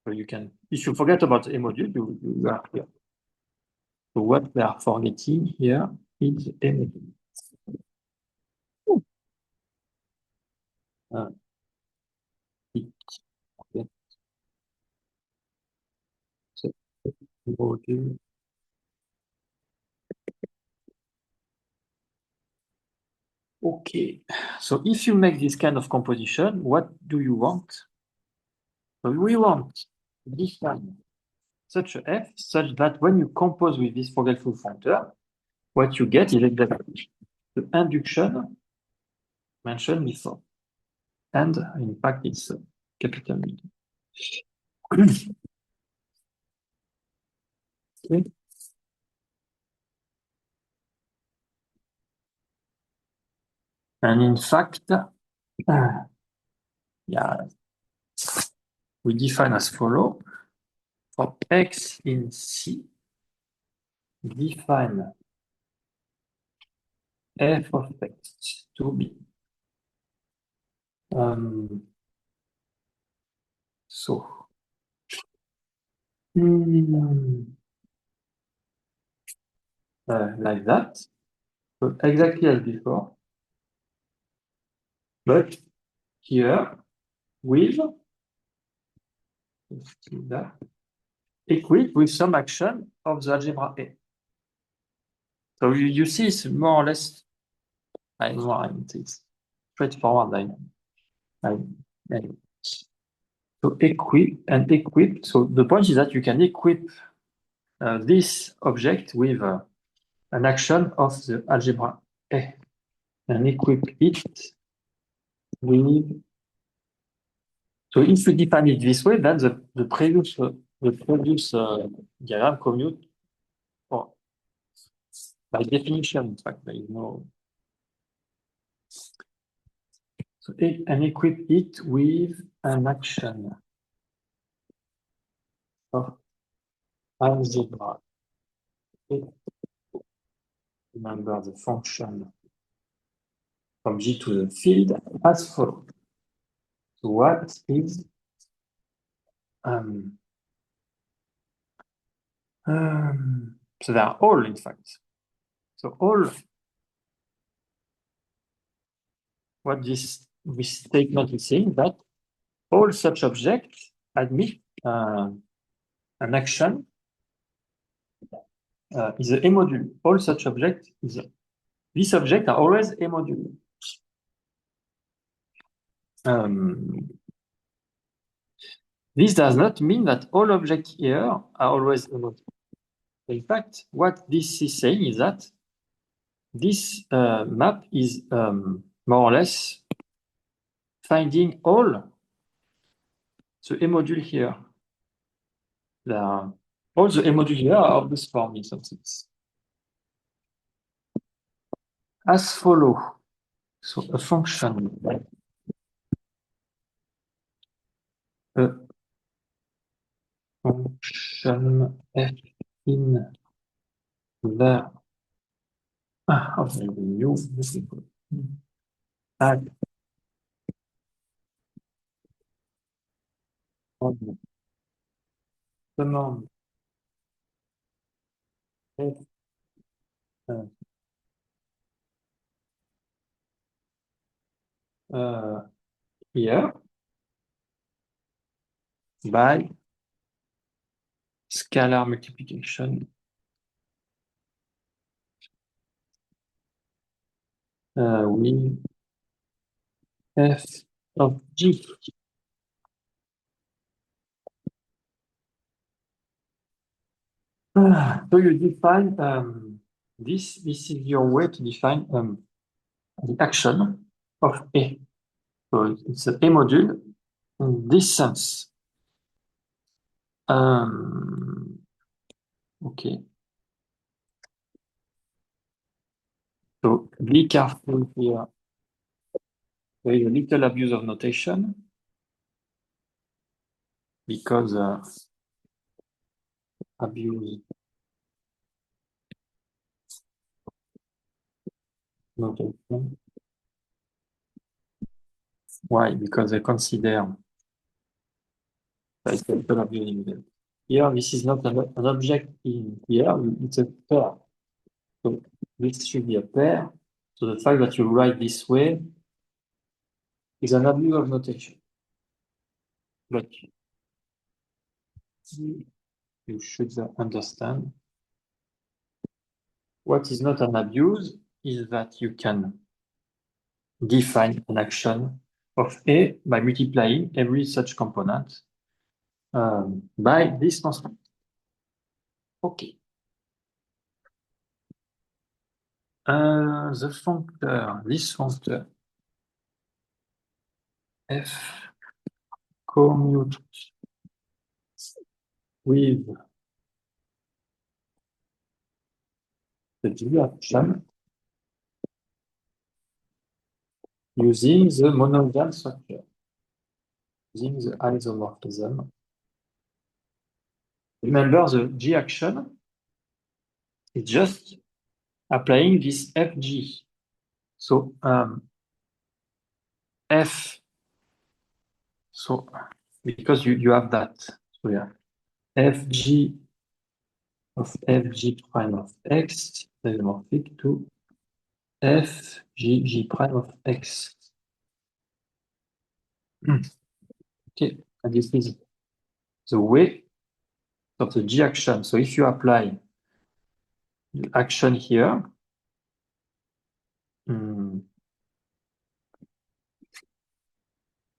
[SPEAKER 1] So you can, if you forget about the A module, you are here. So what we are forgetting here is the A module. So module. Okay, so if you make this kind of composition, what do you want? So we want to define such a F such that when you compose with this forgetful functor, what you get is exactly the induction mentioned before. And in fact, it's capital B. Okay. And in fact, yeah, we define as follow. For X in C, define F of X to be so like that. So exactly as before, but here with that equipped with some action of the algebra A. So you see, it's more or less, it's straightforward. So equip and equip. So the point is that you can equip this object with an action of the algebra A and equip it with. So if you define it this way, then the previous diagram commute, or by definition, in fact, there is no. So and equip it with an action of algebra. Remember the function from G to the field as follows. So what is so they are all, in fact. So all what this statement is saying that all such objects admit an action is a module. All such objects is this object are always a module. This does not mean that all objects here are always a module. In fact, what this is saying is that this map is more or less finding all the A module here. All the A module here are of this form in some sense. As follow. So a function. A function f in the of the new at On demande F, uh, here by scalar multiplication with f of g. So you define this. This is your way to define the action of A. So it's an A module in this sense. Okay. So be careful here. There is a little abuse of notation because abuse notation. Why? Because they consider it's a little abusing them. Here, this is not an object in here, it's a pair. So this should be a pair. So the fact that you write this way is an abuse of notation. But you should understand what is not an abuse is that you can define an action of A by multiplying every such component by this constant. Okay. The functor, this functor f commute with the G action using the monomial structure, using the isomorphism. Remember, the G action is just applying this FG. So F, so because you have that, so yeah, FG of FG prime of X is isomorphic to FGG prime of X. Okay, and this is the way of the G action. So if you apply the action here,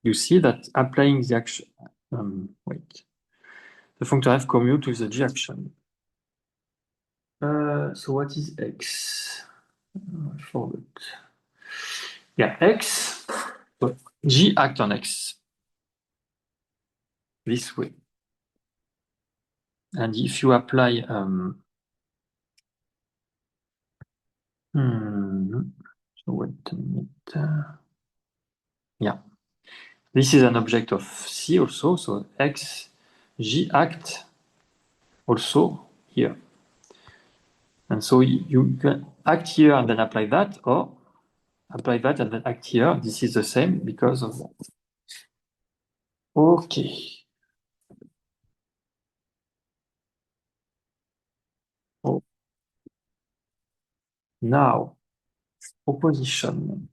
[SPEAKER 1] you see that applying the action, the functor f commute with the G action. So what is X? I forgot. Yeah, X, so G act on X this way. And if you apply so wait a minute. Yeah. This is an object of C also, so X, G act also here. And so you can act here and then apply that, or apply that and then act here. This is the same because of that. Okay. Oh. Now, proposition.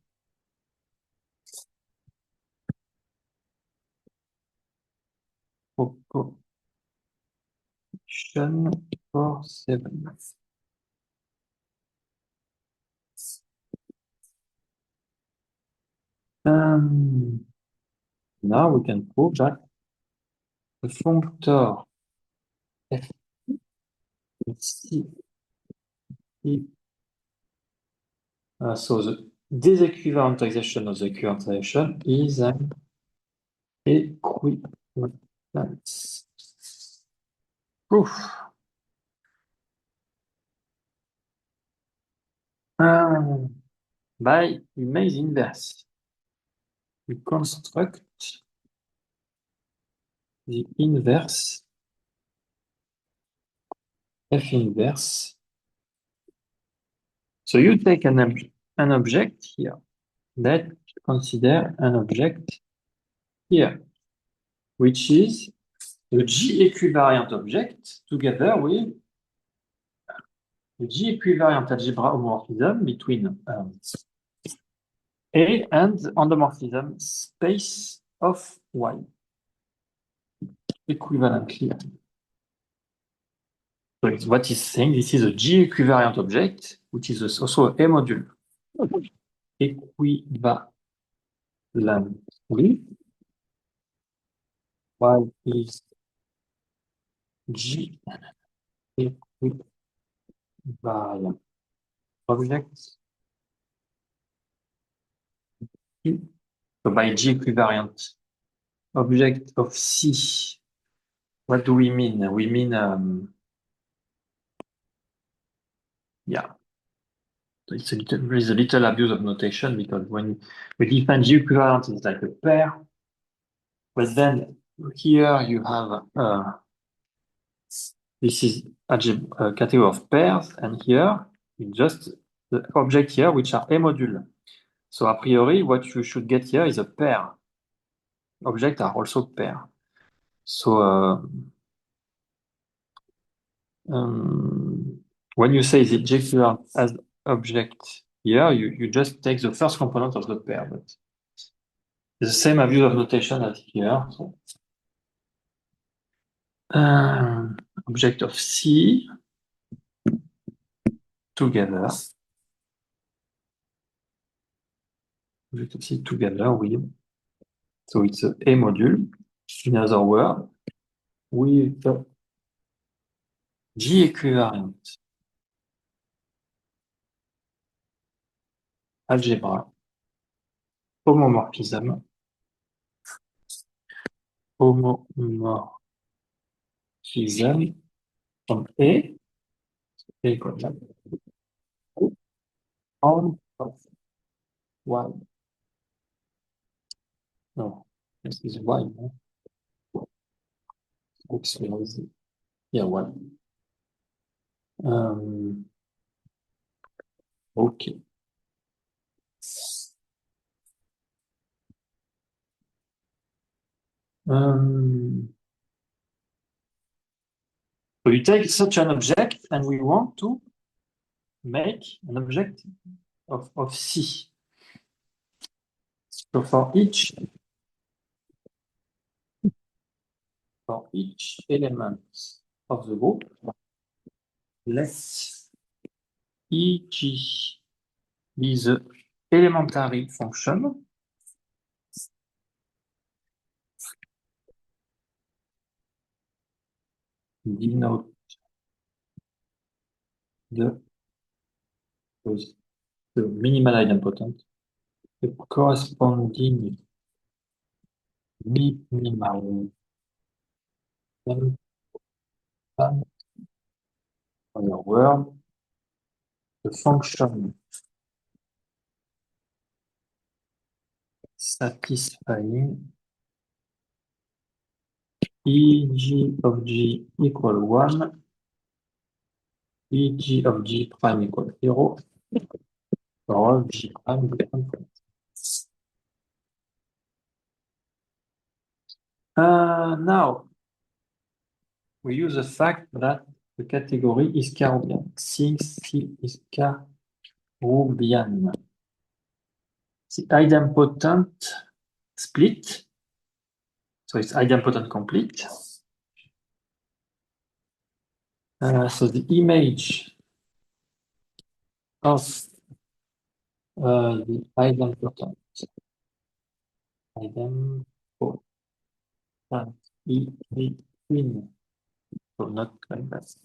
[SPEAKER 1] Proposition for 7. Now we can prove that the functor f c so the disequivalentization of the equivalentization is an equivalence proof. By image inverse, we construct the inverse F inverse. So you take an object here that consider an object here, which is the G equivariant object together with the G equivariant algebra homomorphism between A and endomorphism space of Y equivalently. So what he's saying, this is a G equivariant object, which is also a module. Equivalently, Y is G equivariant object. So by G equivariant object of C, what do we mean? We mean, yeah, it's a little abuse of notation because when we define G equivalent, it's like a pair. But then here you have, this is a category of pairs, and here you just the object here, which are a module. So a priori, what you should get here is a pair. Objects are also pair. So when you say the G equivalent as object here, you just take the first component of the pair, but the same abuse of notation as here. So, object of C together. Object of C together with, so it's a module, in other words, with the G equivalent algebra homomorphism from A equal on of Y. No, this is Y. No? Oops, where is it? Yeah, Y. Okay. So you take such an object and we want to make an object of C. So for each element of the group, let EG be the elementary function denote the minimal idempotent, the corresponding minimal on your word, the function satisfying EG of G equal 1, EG of G prime equal 0, or G prime equal 1. Now, we use the fact that the category is Carobian, since C is Carobian. The idempotent split, so it's idempotent complete. So the image of the idempotent in, so not like that.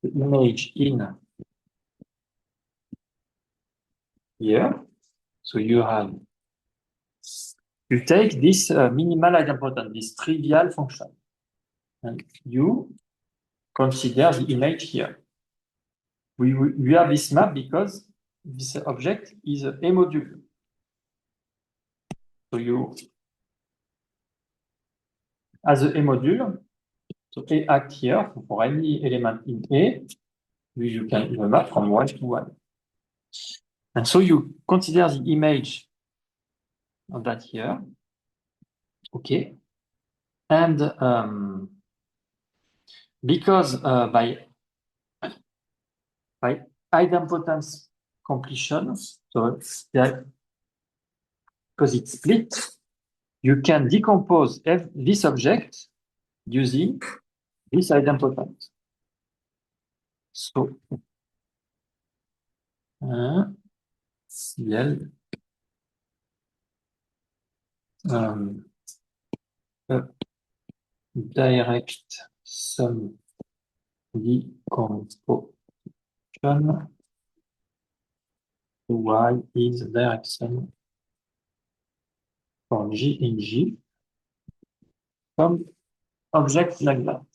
[SPEAKER 1] The image in here. So you take this minimal idempotent, this trivial function, and you consider the image here. We have this map because this object is a module. So you, as a module, so A act here for any element in A, you can even map from 1 to 1. And so you consider the image of that here. Okay. And because by idempotence completion, so yeah, because it's split, you can decompose this object using this idempotence. So, CL a direct sum decomposition Y is the direct sum for G in G from object like that.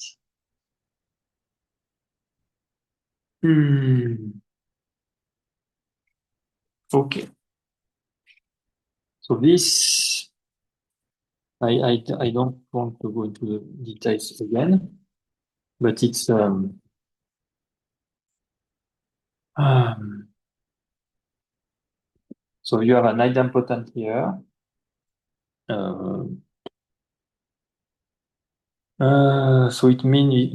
[SPEAKER 1] Okay. So this, I don't want to go into the details again, but it's so you have an idempotent here. So it means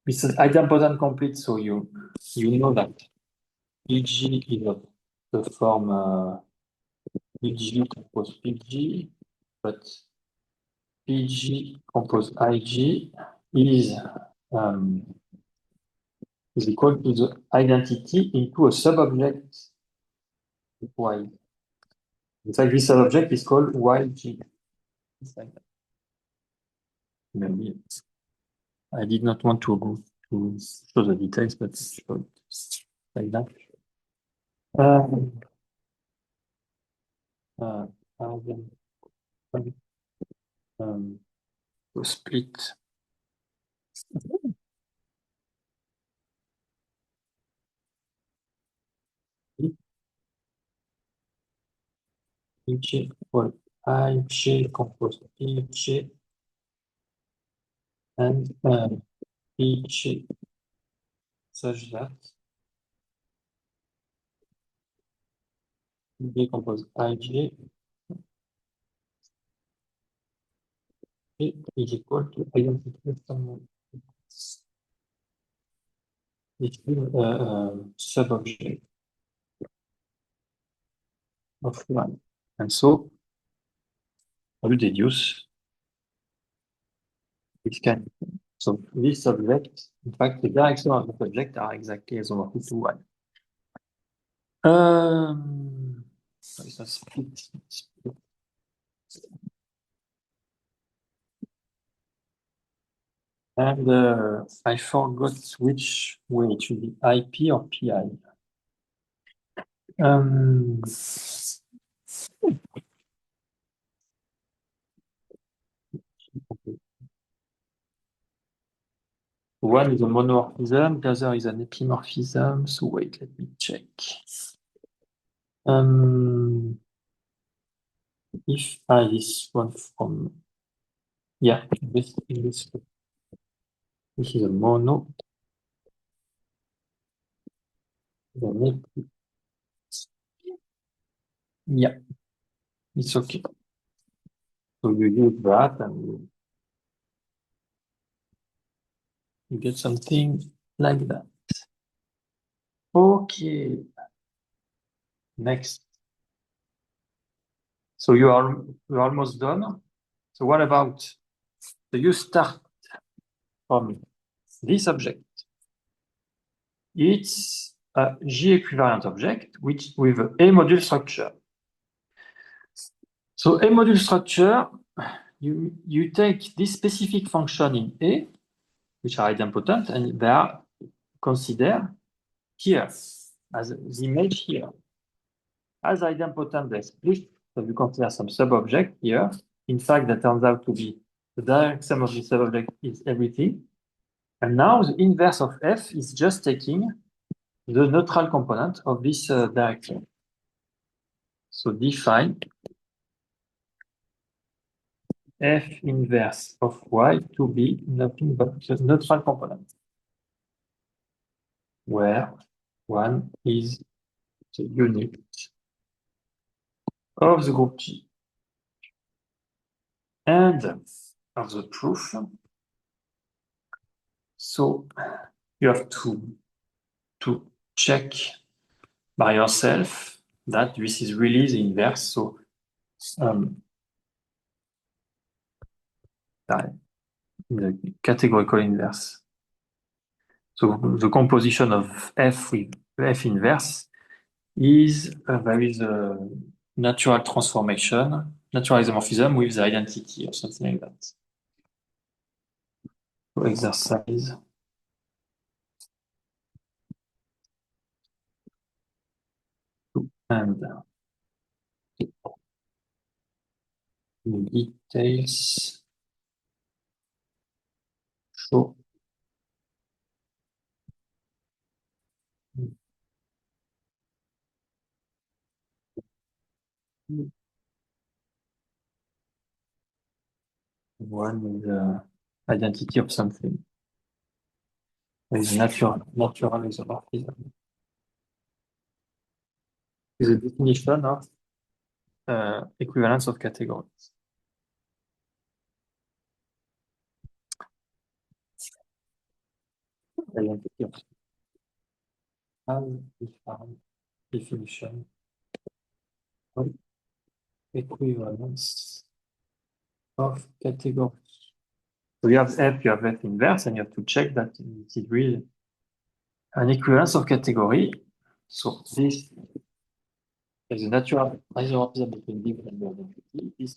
[SPEAKER 1] this is idempotent complete. So you know that PG is of the form PG compose PG, but PG compose IG is equal to the identity into a subobject Y. In fact, this subobject is called YG. It's like that. Maybe I did not want to go to show the details, but it's like that. To split. PG equal IG compose PG and PG such that PG compose IG is equal to identity from subobject of one. And so I will deduce which can. So this object, in fact, the direction of the object are exactly as over to one. So it's a split. And I forgot which way it should be, IP or PI. One is a monomorphism, the other is an epimorphism. So wait, let me check. If I this one from this is a mono. Yeah, it's okay. So you use that and you get something like that. Okay. Next. So you're almost done. So what about, so you start from this object. It's a G equivalent object which with a module structure. So a module structure, you take this specific function in A, which are idempotent, and they are considered here as the image here. As idempotent, they split, so you consider some subobject here. In fact, that turns out to be the direct sum of the subobject is everything. And now the inverse of F is just taking the neutral component of this direction. So define F inverse of Y to be nothing but the neutral component, where one is the unit of the group G. And of the proof, So you have to check by yourself that this is really the inverse. So the categorical inverse. So the composition of F with F inverse is there is a natural transformation, natural isomorphism with the identity or something like that. So exercise. And details show one with the identity of something. There is natural isomorphism. Is a definition of equivalence of categories. Identity of defined definition of equivalence of categories. So you have F inverse, and you have to check that it is really an equivalence of category. So this is a natural isomorphism between div and identity.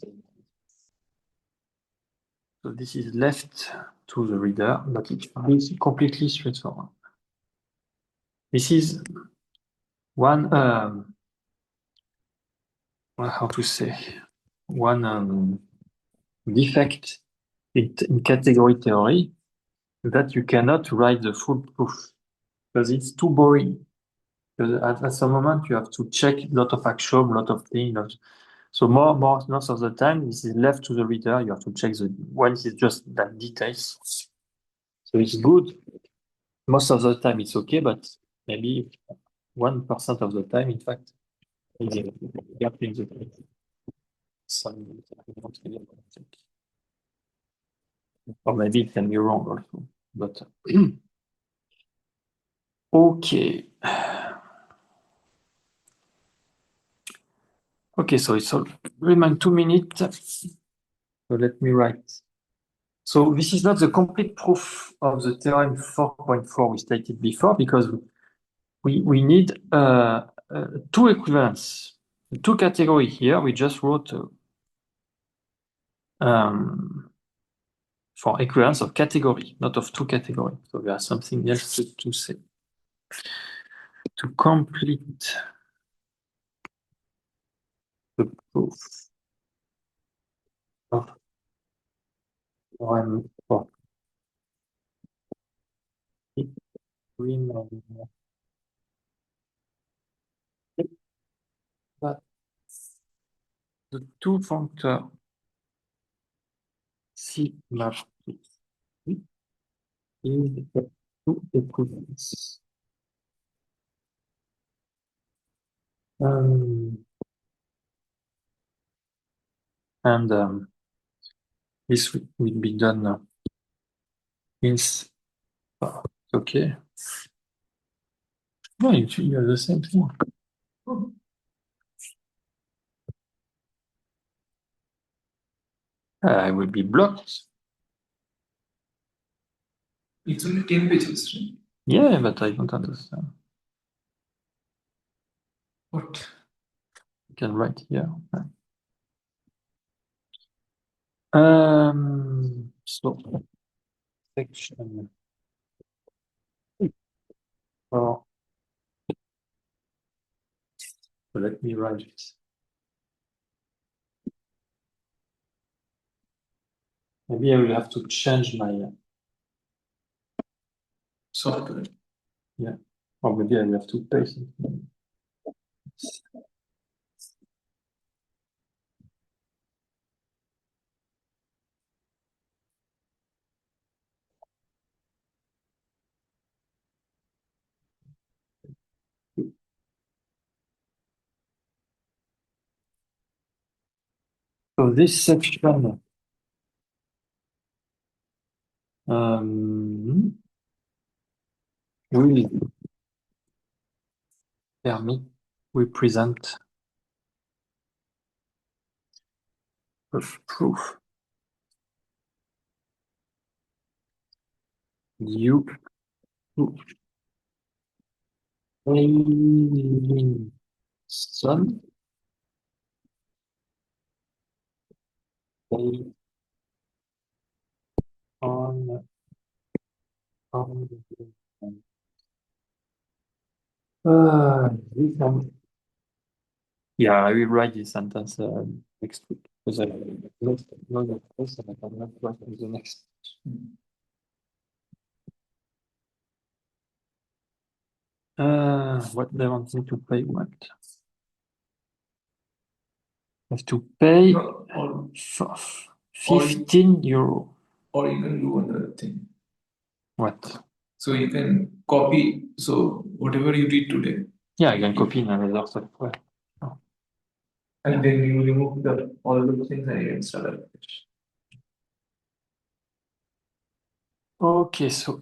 [SPEAKER 1] So this is left to the reader, but it's completely straightforward. This is one, how to say, one defect in category theory that you cannot write the full proof because it's too boring. Because at some moment you have to check a lot of axiom, a lot of things. So most of the time, this is left to the reader. You have to check the one is just that details. So it's good. Most of the time it's okay, but maybe 1% of the time, in fact, it's a gap in the some or maybe it can be wrong also. But okay. Okay, so it's all remain 2 minutes. So let me write. So this is not the complete proof of the theorem 4.4 we stated before because we need two equivalents, two categories here. We just wrote for equivalence of category, not of two categories. So there's something else to say. To complete the proof of theorem 4 but the two functor sigma is the two equivalence. And this will be done in okay. No, you have the same thing. I will be blocked.
[SPEAKER 2] It's only 10 pages, right?
[SPEAKER 1] Yeah, but I don't understand.
[SPEAKER 2] What?
[SPEAKER 1] You can write here. So section 4. So let me write it. Maybe I will have to change my
[SPEAKER 2] Software.
[SPEAKER 1] yeah. Or maybe I will have to paste it. So this section will permit represent of proof. You to alien some based on this one. Yeah, I will write this sentence next week because I lost know the first and I cannot write the next. What they want me to pay? What? Have to pay
[SPEAKER 2] No, or
[SPEAKER 1] 15 euro.
[SPEAKER 2] or you can do another thing.
[SPEAKER 1] What?
[SPEAKER 2] So you can copy. So whatever you did today,
[SPEAKER 1] Yeah, I can copy in another software.
[SPEAKER 2] and then you remove the all those things and you install it.
[SPEAKER 1] Okay, so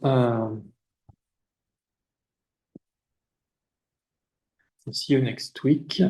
[SPEAKER 1] see you next week.